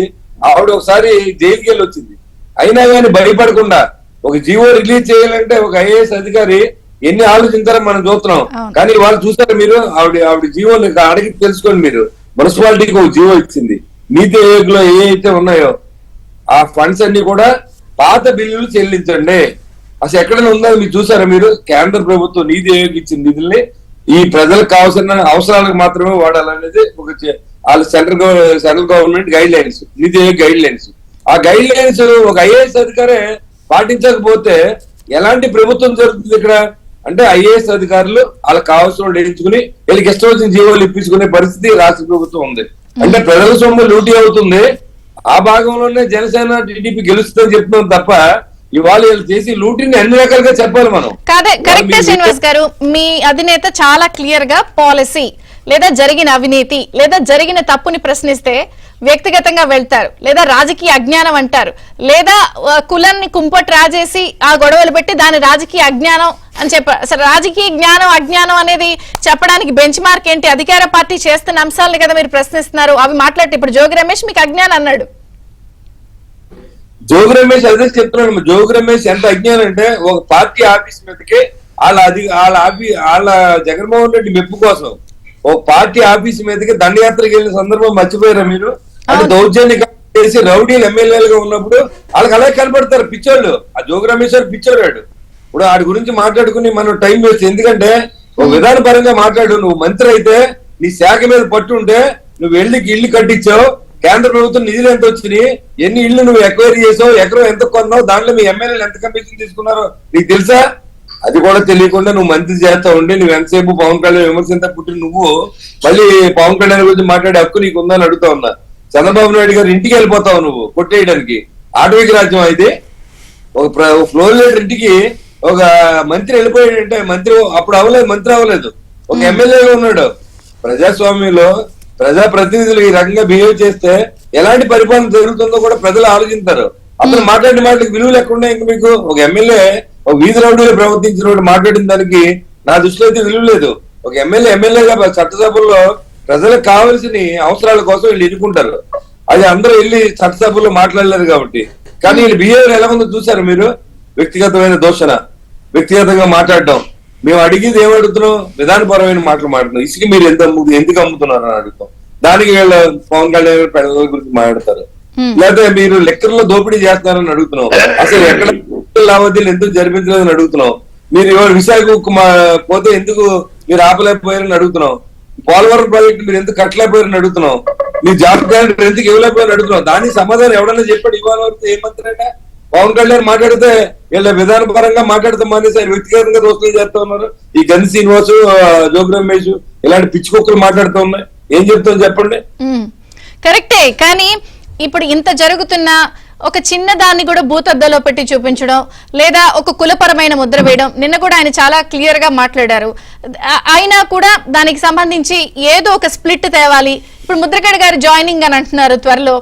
ఆవిడ ఒకసారి జైలుకి వెళ్ళి వచ్చింది. అయినా కానీ భయపడకుండా ఒక జీవో రిలీజ్ చేయాలంటే ఒక ఐఏఎస్ అధికారి ఎన్ని ఆలోచించారో మనం చూస్తున్నాం. కానీ వాళ్ళు చూసారు మీరు, ఆవిడ జీవోని అడిగి తెలుసుకోండి మీరు. మున్సిపాలిటీకి ఒక జీవో ఇచ్చింది. నీతి ఆయోగ్ లో ఏ అయితే ఉన్నాయో ఆ ఫండ్స్ అన్ని కూడా పాత బిల్లులు చెల్లించండి. అసలు ఎక్కడైనా ఉందా మీరు చూసారా మీరు? కేంద్ర ప్రభుత్వం నీతి ఆయోగ్ ఇచ్చిన నిధుల్ని ఈ ప్రజలకు కావాల్సిన అవసరాలకు మాత్రమే వాడాలనేది ఒక వాళ్ళ సెంట్రల్ గవర్నమెంట్ గైడ్ లైన్స్, నీతి ఆయోగ్ గైడ్ లైన్స్. ఆ గైడ్ లైన్స్ ఒక ఐఏఎస్ అధికారే పాటించకపోతే ఎలాంటి ప్రభుత్వం జరుగుతుంది ఇక్కడ? అంటే ఐఏఎస్ అధికారులు వాళ్ళకి కావాల్సిన వాళ్ళు ఎంచుకుని వీళ్ళకి ఇష్టం వచ్చిన జీవోలు ఇప్పించుకునే పరిస్థితి రాష్ట్ర ప్రభుత్వం ఉంది. అంటే ప్రజల సొమ్ము లూటీ అవుతుంది. ఆ భాగంలోనే జనసేన టీడీపీ గెలుస్తుందని చెప్తున్నాం తప్ప ఇవాళ వీళ్ళు చేసి లూటీని అన్ని రకాలుగా చెప్పాలి మనం. కరెక్టే శ్రీనివాస్ గారు, మీ అధినేత చాలా క్లియర్ గా పాలసీ లేదా జరిగిన అవినీతి లేదా జరిగిన తప్పుని ప్రశ్నిస్తే వ్యక్తిగతంగా వెళ్తారు, లేదా రాజకీయ అజ్ఞానం అంటారు, లేదా కులాన్ని కుంపటి రాజేసి ఆ గొడవలు పెట్టి దాని రాజకీయ అజ్ఞానం అని చెప్పారు. అసలు రాజకీయ జ్ఞానం అజ్ఞానం అనేది చెప్పడానికి బెంచ్ మార్క్ ఏంటి? అధికార పార్టీ చేస్తున్న అంశాలను కదా మీరు ప్రశ్నిస్తున్నారు. అవి మాట్లాడితే ఇప్పుడు జోగి రమేష్ మీకు అజ్ఞానం అన్నాడు. జోగి రమేష్ అదే చెప్తున్నాడు. జోగి రమేష్ ఎంత అజ్ఞానం అంటే ఒక పార్టీ ఆఫీస్ మీదకి వాళ్ళ జగన్మోహన్ రెడ్డి మెప్పు కోసం ఒక పార్టీ ఆఫీస్ మీదకి దండయాత్రకి వెళ్ళిన సందర్భం మర్చిపోయారా మీరు? అంటే దౌర్జన్యం చేసి రౌడీలు ఎమ్మెల్యేలుగా ఉన్నప్పుడు వాళ్ళకి అలాగే కనపడతారు పిచ్చోళ్ళు. ఆ జోగి రమేష్ గారు పిచ్చోడాడు. ఇప్పుడు వాడి గురించి మాట్లాడుకుని మనం టైం వేస్ట్. ఎందుకంటే ఒక విధానపరంగా మాట్లాడు. నువ్వు మంత్రి అయితే నీ శాఖ మీద పట్టు ఉంటే నువ్వు ఇల్లు కట్టించావు, కేంద్ర ప్రభుత్వం నిధులు ఎంత వచ్చినాయి, ఎన్ని ఇళ్లు నువ్వు ఎక్వైరీ చేసావు, ఎకరం ఎంత కొన్నావు, దాంట్లో మీ ఎమ్మెల్యేలు ఎంత కమిషన్ తీసుకున్నారో నీకు తెలుసా? అది కూడా తెలియకుండా నువ్వు మంత్రి చేస్తా ఉండి నువ్వు ఎంతసేపు పవన్ కళ్యాణ్ విమర్శంతా పుట్టి నువ్వు మళ్ళీ పవన్ కళ్యాణ్ గురించి మాట్లాడే హక్కు నీకు ఉందని అడుగుతా ఉన్నా. చంద్రబాబు నాయుడు గారు ఇంటికి వెళ్ళిపోతావు నువ్వు కొట్టేయడానికి. ఆటవిక రాజ్యం అయితే ఒక ఫ్లోర్ లీడర్ ఇంటికి ఒక మంత్రి వెళ్ళిపోయాడంటే మంత్రి అప్పుడు మంత్రి అవ్వలేదు, ఒక ఎమ్మెల్యేగా ఉన్నాడు. ప్రజాస్వామ్యంలో ప్రజాప్రతినిధులు ఈ రకంగా బిహేవ్ చేస్తే ఎలాంటి పరిపాలన జరుగుతుందో కూడా ప్రజలు ఆలోచిస్తారు. అతను మాట్లాడిన మాటలకు విలువలు ఎక్కడున్నా ఇంకా మీకు? ఒక ఎమ్మెల్యే ఒక వీధి రౌడీలో ప్రవర్తించిన మాట్లాడిన దానికి నా దృష్టిలో అయితే విలువ లేదు. ఒక ఎమ్మెల్యేగా చట్టసభల్లో ప్రజలకు కావాల్సిన అవసరాల కోసం వీళ్ళు ఎన్నుకుంటారు. అది అందరూ వెళ్ళి చట్టసభలో మాట్లాడలేరు కాబట్టి. కానీ వీళ్ళ బిహేవియర్ ఎలా ఉందో చూసారు మీరు? వ్యక్తిగతమైన దోషణ, వ్యక్తిగతంగా మాట్లాడటం. మేము అడిగింది ఏమడుగుతున్నాం? విధానపరమైన మాటలు మాట్లాడుతున్నాం. ఇసుక మీరు ఎందుకు అమ్ముతున్నారు అని అడుగుతాం. దానికి వీళ్ళ పవన్ కళ్యాణ్ ప్రజల గురించి మాట్లాడతారు. లేకపోతే మీరు లెక్కర్లో దోపిడీ చేస్తున్నారని అడుగుతున్నాం. అసలు ఎక్కడ లావాదేవీలు ఎందుకు జరిపించలేదని అడుగుతున్నాం. మీరు ఇవాళ విశాఖకు పోతే ఎందుకు మీరు ఆపలేకపోయారని అడుగుతున్నాం. పోలవరం ప్రాజెక్టు మీరు ఎందుకు కట్టలేకపోయారని అడుగుతున్నాం. మీ జాబ్ క్యాలెండర్ ఎందుకు ఇవ్వలేకపోయారని అడుగుతున్నాం. దానికి సమాధానం ఎవడన్నా చెప్పాడు ఇవాళ వరకు? ఏమంటారంటే పవన్ కళ్యాణ్ మాట్లాడితే వీళ్ళ విధానపరంగా మాట్లాడుతూ మానేసి ఆయన వ్యక్తిగతంగా దోషులు చేస్తా ఉన్నారు. ఈ గన్ శ్రీనివాసు, జోగి రమేష్ ఇలాంటి పిచ్చి కుక్కలు మాట్లాడుతూ ఉన్నాయి. ఏం చెప్తాం చెప్పండి? కరెక్టే. కానీ ఇప్పుడు ఇంత జరుగుతున్న ఒక చిన్న దాన్ని కూడా భూతద్దలో పెట్టి చూపించడం, లేదా ఒక కులపరమైన ముద్ర వేయడం, నిన్న కూడా ఆయన చాలా క్లియర్ గా మాట్లాడారు. అయినా కూడా దానికి సంబంధించి ఏదో ఒక స్ప్లిట్ తేవాలి. ఇప్పుడు ముద్రగడ గారు జాయినింగ్ అని అంటున్నారు త్వరలో.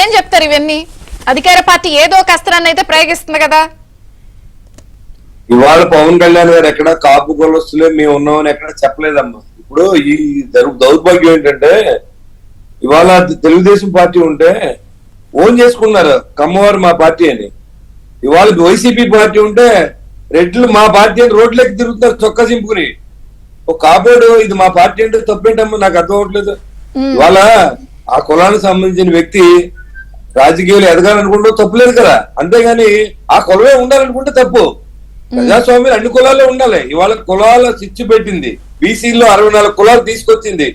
ఏం చెప్తారు ఇవన్నీ? అధికార పార్టీ ఏదో ఒక అస్త్రాన్ని అయితే ప్రయోగిస్తుంది కదా. ఇవాళ పవన్ కళ్యాణ్ గారు ఎక్కడ కాపు గొలస్తులే మేము ఉన్నామని ఎక్కడ చెప్పలేదమ్మా. ఇప్పుడు ఈ దౌర్భాగ్యం ఏంటంటే ఇవాళ తెలుగుదేశం పార్టీ ఉంటే ఓన్ చేసుకున్నారు కమ్మవారు మా పార్టీ అని. ఇవాళ వైసీపీ పార్టీ ఉంటే రెడ్లు మా పార్టీ అని రోడ్లకి తిరుగుతారు చొక్కా చింపుకుని. ఒక కాపోడు ఇది మా పార్టీ అంటే తప్పేంటమ్మా, నాకు అర్థం అవట్లేదు. ఇవాళ ఆ కులానికి సంబంధించిన వ్యక్తి రాజకీయాలు ఎదగాలనుకుంటే తప్పులేదు కదా. అంతేగాని ఆ కులమే ఉండాలనుకుంటే తప్పు. ప్రజాస్వామ్యం అన్ని కులాల్లో ఉండాలి. ఇవాళ కులాల చిచ్చు పెట్టింది. బీసీల్లో 64 కులాలు తీసుకొచ్చింది.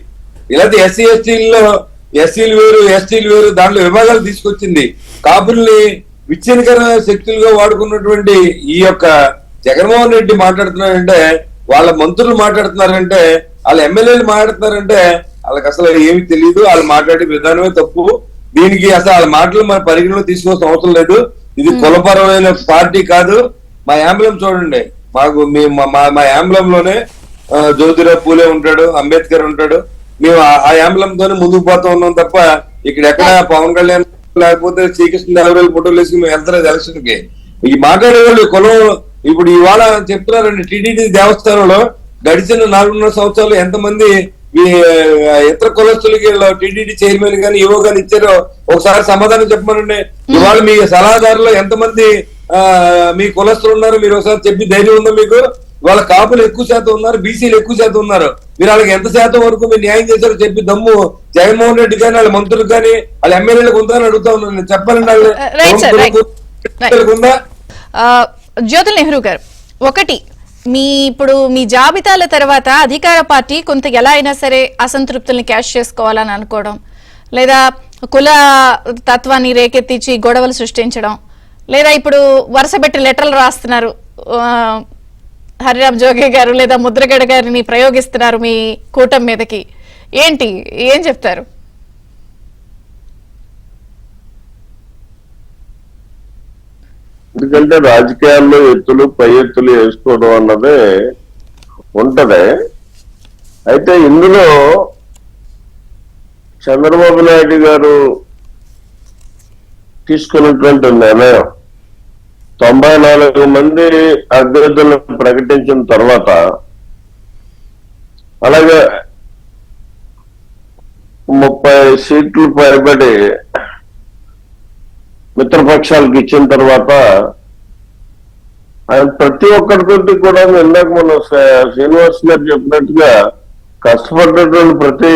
ఇలాంటి ఎస్సీ ఎస్టీల్లో ఎస్సీలు వేరు, ఎస్టీలు వేరు, దాంట్లో విభాగాలు తీసుకొచ్చింది. కాపుల్ని విచ్ఛిన్నకర శక్తులుగా వాడుకున్నటువంటి ఈ యొక్క జగన్మోహన్ రెడ్డి మాట్లాడుతున్నారంటే, వాళ్ళ మంత్రులు మాట్లాడుతున్నారంటే, వాళ్ళ ఎమ్మెల్యేలు మాట్లాడుతున్నారంటే వాళ్ళకి అసలు ఏమి తెలియదు. వాళ్ళు మాట్లాడే విధానమే తప్పు. దీనికి అసలు వాళ్ళ మాటలు మన పరిగణలో తీసుకోవాల్సిన అవసరం లేదు. ఇది కులపరమైన పార్టీ కాదు. మా యాంబులం చూడండి, మాకు మా యాంబులం లోనే జ్యోతిరావు పూలే ఉంటాడు, అంబేద్కర్ ఉంటాడు. మేము ఆ యాంబులం తోనే ముందుకు పోతా ఉన్నాం తప్ప ఇక్కడ ఎక్కడ పవన్ కళ్యాణ్ లేకపోతే శ్రీకృష్ణదేవరాయలు ఫోటోలు వేసి మేము వెళ్తారు ఎలక్షన్ కి. ఈ మాట్లాడేవాళ్ళు కులం ఇప్పుడు ఇవాళ చెప్తున్నారండి, టీటీడీ దేవస్థానంలో గడిచిన 4.5 సంవత్సరాలు ఎంతమంది ఇతర కులస్తులకి టీటీడీ చైర్మన్ గాని ఈవో గాని ఇచ్చారో ఒకసారి సమాధానం చెప్పమనండి. ఇవాళ మీ సలహాదారులు ఎంతమంది మీ కులస్తులు ఉన్నారు మీరు ఒకసారి చెప్పి ధైర్యం ఉందా మీకు? వాళ్ళ కాపులు ఎక్కువ శాతం ఉన్నారు, బీసీలు ఎక్కువ శాతం ఉన్నారు. మీరు వాళ్ళకి ఎంత శాతం వరకు మీరు న్యాయం చేశారో చెప్పి దమ్ము జగన్మోహన్ రెడ్డి కానీ వాళ్ళ మంత్రులకు కానీ వాళ్ళ ఎమ్మెల్యేలకు ఉందా అని అడుగుతా ఉన్నాను. చెప్పాలండి ఉందా? జ్యోతుల్ నెహ్రూ గారు, ఒకటి ఇప్పుడు మీ జాబితాల తర్వాత అధికార పార్టీ కొంత ఎలా అయినా సరే అసంతృప్తుల్ని క్యాష్ చేసుకోవాలని అనుకోవడం, లేదా కుల తత్వాన్ని రేకెత్తించి గొడవలు సృష్టించడం, లేదా ఇప్పుడు వరుసపెట్టి లెటర్లు రాస్తున్నారు హరిరామ్ జోగి గారు లేదా ముద్రగడ గారిని ప్రయోగిస్తున్నారు మీ కూటమి మీదకి. ఏం చెప్తారు? ఎందుకంటే రాజకీయాల్లో ఎత్తులు పై ఎత్తులు వేసుకోవడం అన్నదే ఉంటది. అయితే ఇందులో చంద్రబాబు నాయుడు గారు తీసుకున్నటువంటి నిర్ణయం 94 మంది అభ్యర్థులను ప్రకటించిన తర్వాత, అలాగే 30 సీట్లు పైబడి మిత్రపక్షాలకు ఇచ్చిన తర్వాత ఆయన ప్రతి ఒక్కరితోటి కూడా ఇందాక మనం శ్రీనివాస్ గారు చెప్పినట్టుగా కష్టపడ్డటువంటి ప్రతి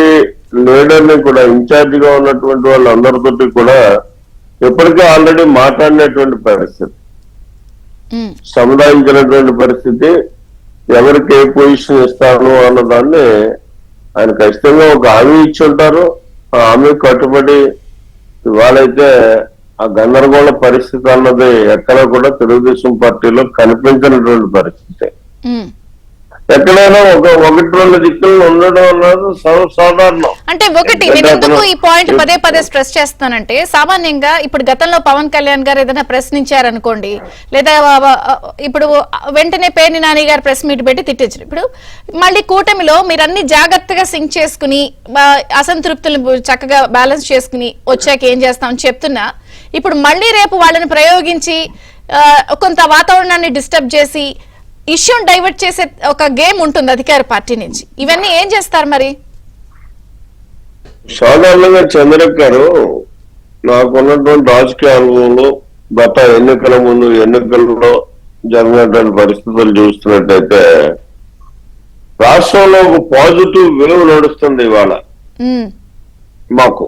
లీడర్ని కూడా ఇన్ఛార్జ్ గా ఉన్నటువంటి వాళ్ళందరితోటి కూడా ఇప్పటికే ఆల్రెడీ మాట్లాడినటువంటి పరిస్థితి, సముదాయించినటువంటి పరిస్థితి. ఎవరికి ఏ పొజిషన్ ఇస్తాను అన్నదాన్ని ఆయన ఖచ్చితంగా ఒక హామీ ఇచ్చి ఉంటారు. ఆ హామీ కట్టుబడి ఇవాళైతే ఆ గందరగోళ పరిస్థితి అన్నది ఎక్కడ కూడా తెలుగుదేశం పార్టీలో కనిపించినటువంటి పరిస్థితి. ఎక్కడైనా 1-2 దిక్కులు ఉండడం అన్నది సాధారణం. అంటే ఒకటి నేను ఎందుకు ఈ పాయింట్ పదే స్ట్రెస్ చేస్తానంటే, సామాన్యంగా ఇప్పుడు గతంలో పవన్ కళ్యాణ్ గారు ఏదైనా ప్రశ్నించారనుకోండి, లేదా ఇప్పుడు వెంటనే పేర్ని నాని గారు ప్రెస్ మీట్ పెట్టి తిట్టించారు. ఇప్పుడు మళ్ళీ కూటమిలో మీరు అన్ని జాగ్రత్తగా సింక్ చేసుకుని అసంతృప్తులు చక్కగా బ్యాలెన్స్ చేసుకుని వచ్చాక ఏం చేస్తామని చెప్తున్నా, ఇప్పుడు మళ్ళీ రేపు వాళ్ళని ప్రయోగించి కొంత వాతావరణాన్ని డిస్టర్బ్ చేసి ఇష్యూని డైవర్ట్ చేసే ఒక గేమ్ ఉంటుంది అధికార పార్టీ నుంచి. ఇవన్నీ ఏం చేస్తారు మరి? సాధారణంగా చంద్రక్ గారు నాకున్నటువంటి రాజకీయ అనుభవంలో గత ఎన్నికల ముందు ఎన్నికల్లో జరిగినటువంటి పరిస్థితులు చూస్తున్నట్టయితే రాష్ట్రంలో ఒక పాజిటివ్ విలువ నడుస్తుంది ఇవాళ ఉమ్, మాకు.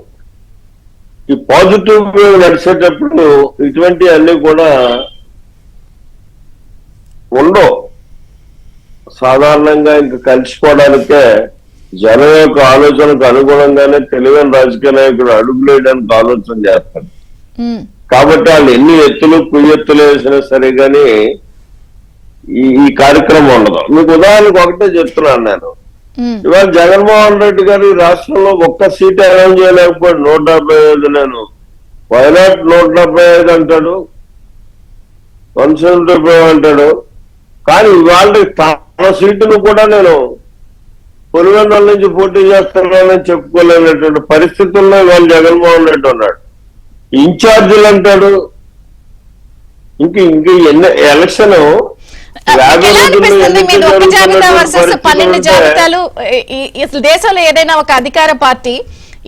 ఈ పాజిటివ్ విలువ నడిచేటప్పుడు ఇటువంటి అన్ని కూడా ఉండవు. సాధారణంగా ఇంకా కలిసిపోవడానికే జనం యొక్క ఆలోచనకు అనుగుణంగానే తెలివైన రాజకీయ నాయకుడు అడుగులు వేయడానికి ఆలోచన చేస్తాడు. ఉమ్, కాబట్టి వాళ్ళు ఎన్ని ఎత్తులు కుయ్యెత్తులు వేసినా సరే గాని ఈ కార్యక్రమం ఉండదు. మీకు ఉదాహరణకు ఒకటే చెప్తున్నాను నేను. ఉమ్, ఇవాళ జగన్మోహన్ రెడ్డి గారు ఈ రాష్ట్రంలో ఒక్క సీట్ అనౌన్స్ చేయలేకపోయాడు. 175 నేను వైనాట్ 175 అంటాడు, 175 అంటాడు. కానీ ఇవాళ తన సీటును కూడా నేను పులివెందుల నుంచి పోటీ చేస్తున్నానని చెప్పుకోలేనటువంటి పరిస్థితుల్లో ఇవాళ జగన్మోహన్ రెడ్డి ఉన్నాడు. ఇన్ఛార్జీలు అంటాడు. ఇంక ఎన్ని ఎలక్షన్ ఎలా అనిపిస్తుంది మీది ఒక జాబితా వర్సెస్ 12 జాబితాలు? అసలు దేశంలో ఏదైనా ఒక అధికార పార్టీ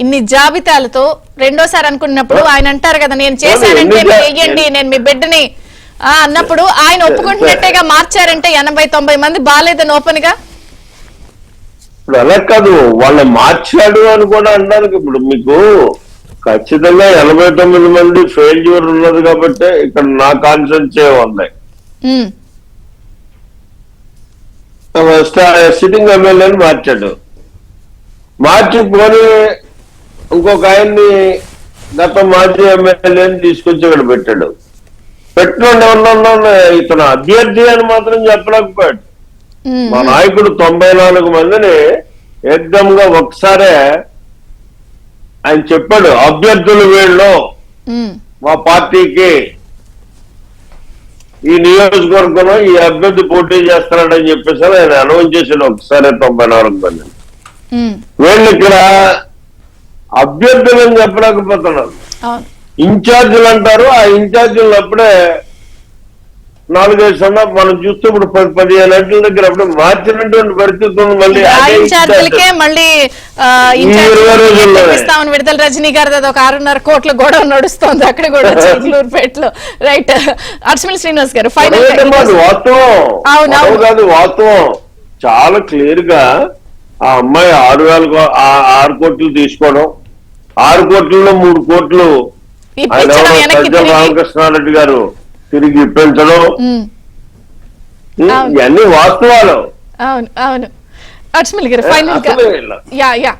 ఇన్ని జాబితాలతో రెండోసారి అనుకున్నప్పుడు ఆయన అంటారు కదా, నేను చేశానంటే మీరు వెయ్యండి, నేను మీ బిడ్డని అన్నప్పుడు ఆయన ఒప్పుకుంటున్నట్టేగా. మార్చారంటే 80-90 మంది బాగాలేదని ఓపెన్ గా. ఇప్పుడు అలా కాదు, వాళ్ళని మార్చాడు అని కూడా అనడానికి ఇప్పుడు మీకు ఖచ్చితంగా 89 మంది ఫెయిల్యూర్ ఉన్నది కాబట్టి ఇక్కడ నా కాన్సెన్స్ ఉన్నాయి. ఉమ్, సిట్టింగ్ ఎమ్మెల్యేని మార్చాడు. మార్చి పోనీ ఇంకొక ఆయన్ని గత మాజీ ఎమ్మెల్యేని తీసుకొచ్చి ఇక్కడ పెట్టాడు. పెట్టిన ఇతను అభ్యర్థి అని మాత్రం చెప్పలేకపోయాడు. ఉమ్, మా నాయకుడు 94 మందిని ఏకంగా ఒకసారే ఆయన చెప్పాడు, అభ్యర్థులు వీళ్ళు ఉమ్, మా పార్టీకి ఈ నియోజకవర్గంలో ఈ అభ్యర్థి పోటీ చేస్తున్నాడని చెప్పేసి ఆయన అనౌన్స్ చేశాడు ఒకసారి 94 మంది. ఉమ్, వీళ్ళు ఇక్కడ అభ్యర్థులని చెప్పలేకపోతున్నారు. అవును. ఇన్ఛార్జీలు అంటారు. ఆ ఇన్ఛార్జీలు అప్పుడే 4-5 సంవత్సరాలు మనం చూస్తే ఇప్పుడు 15 గంటల దగ్గర అప్పుడు మార్చినటువంటి పరిస్థితి ఉంది. మళ్ళీ ఆ అదే ఇన్ఛార్జీలకే మళ్ళీ ఇస్తామని విడుదల రజనీ గారి ఒక 6.5 కోట్ల గొడవ నడుస్తోంది అక్కడ కూడా చిగులూరుపేటలో. రైట్. అర్చమల్ శ్రీనివాస్ గారు ఫైనల్ వాస్తవం కాదు, వాస్తవం చాలా క్లియర్ గా ఆ అమ్మాయి 6 కోట్లు తీసుకోవడం, 6 కోట్లలో 3 కోట్లు ఆయన రామకృష్ణారెడ్డి గారు తిరిగి ఇప్పించడం, ఇవన్నీ వాస్తవాలు. అవును అవును. అర్చమల్ గారు ఫైనల్ గా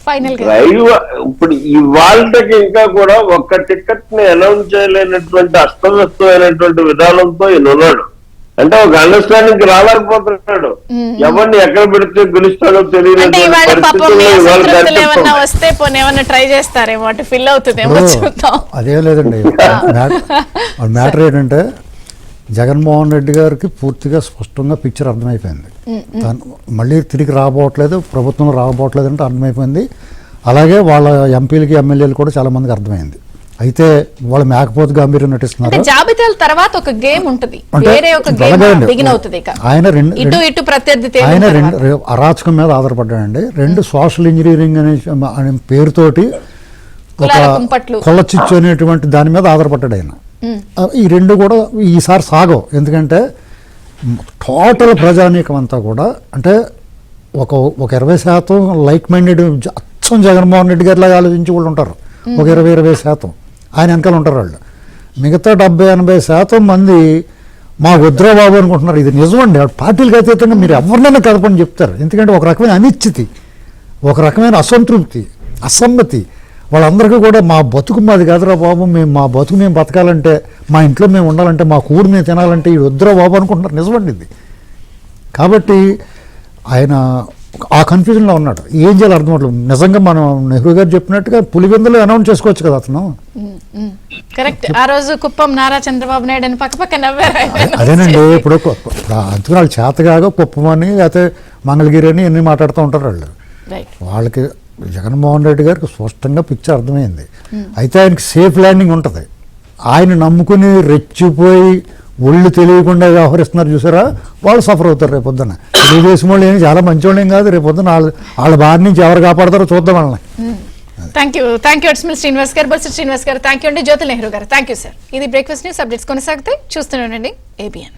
ఫైనల్ గా ఇప్పుడు ఇవాళకి ఇంకా కూడా ఒక్క టికెట్ ని అనౌన్స్ చేయలేనటువంటి అస్తవ్యస్తమైనటువంటి విధానంతో ఈయన ఉన్నాడు. అంటే ఒక అండర్స్టాండింగ్ రాలేకపోతున్నాడు. ఎవరిని ఎక్కడ పెడితే గెలుస్తాడో తెలియదు. వస్తే పోనీ ఏమన్నా ట్రై చేస్తారేమో, అటు ఫిల్ అవుతుందేమో చూద్దాం. అదే లేదండి, మ్యాటర్ ఏంటంటే జగన్మోహన్ రెడ్డి గారికి పూర్తిగా స్పష్టంగా పిక్చర్ అర్థమైపోయింది. మళ్ళీ తిరిగి రాబోట్లేదు, ప్రభుత్వం రాబోట్లేదు అంటే అర్థమైపోయింది. అలాగే వాళ్ళ ఎంపీలకి ఎమ్మెల్యేలు కూడా చాలా మందికి అర్థమైంది. అయితే వాళ్ళు మేకపోతు గంభీరం నటిస్తున్నారు. జాబితాల తర్వాత ఒక గేమ్ ఉంటుంది, వేరే ఒక గేమ్ బిగిన్ అవుతుంది. ఆయన ఇటు ప్రత్యర్థి ఆయన అరాచకం మీద ఆధారపడ్డాడండి. 2 సోషల్ ఇంజనీరింగ్ అనే పేరుతోటి ఒక కొల్లచిచ్చు అనేటువంటి దాని మీద ఆధారపడ్డాడు ఆయన. ఈ 2 కూడా ఈసారి సాగవు. ఎందుకంటే టోటల్ ప్రజానీకం అంతా కూడా అంటే ఒక 20% లైక్ మైండెడ్ అచ్చం జగన్మోహన్ రెడ్డి గారిలాగా ఆలోచించి వాళ్ళు ఉంటారు. ఒక 20% ఆయన వెనకాల ఉంటారు వాళ్ళు. మిగతా 70-80% మంది మా వద్దురా బాబు అనుకుంటున్నారు. ఇది నిజమండి. పార్టీలకు అతీతంగా మీరు ఎవరినైనా కదపని చెప్తారు. ఎందుకంటే ఒక రకమైన అనిశ్చితి, ఒక రకమైన అసంతృప్తి, అసమ్మతి వాళ్ళందరికీ కూడా మా బతుకు మాది కాదురా బాబు, మేము మా బతుకు మేము బతకాలంటే, మా ఇంట్లో మేము ఉండాలంటే, మా కూడు మేము తినాలంటే ఈ వద్దురా బాబు అనుకుంటున్నారు. నిజమండి ఇది. కాబట్టి ఆయన ఆ కన్ఫ్యూజన్లో ఉన్నాడు. ఏం చేయాలి అర్థం అవ్వట్లేదు. నిజంగా మనం నెహ్రూ గారు చెప్పినట్టుగా పులివెందులు అనౌన్స్ చేసుకోవచ్చు కదా అతను. కరెక్ట్. ఆ రోజు కుప్పం నారా చంద్రబాబు నాయుడు అని పక్క నవ్వారు. అదేనండి. ఇప్పుడు అందుకని వాళ్ళు చేతగాగా కుప్పం అని లేకపోతే మంగళగిరి అని ఎన్ని మాట్లాడుతూ ఉంటారు వాళ్ళు. వాళ్ళకి జగన్మోహన్ రెడ్డి గారికి స్పష్టంగా పిక్చర్ అర్థమైంది. అయితే ఆయనకి సేఫ్ ల్యాండింగ్ ఉంటుంది. ఆయన నమ్ముకుని రెచ్చిపోయి ఒళ్ళు తెలియకుండా వ్యవహరిస్తున్నారు చూసారా, వాళ్ళు సఫర్ అవుతారు రేపొద్దున. తెలుగుదేశం వాళ్ళు ఏమి చాలా మంచి వాళ్ళు ఏం కాదు, రేపొద్దున వాళ్ళ బారి నుంచి ఎవరు కాపాడతారో చూద్దాం వాళ్ళని. థ్యాంక్ యూ అడ్స్మిల్ శ్రీనివాస్ గారు, బొత్స శ్రీనివాస్ గారు, థ్యాంక్ యూ అండి. జ్యోతి నెహ్రూ గారు, థ్యాంక్ యూ సార్. ఇది బ్రేక్ఫాస్ట్ న్యూస్ అప్డేట్స్ కొనసాగుతాయి, చూస్తూనే ఉండండి ABN.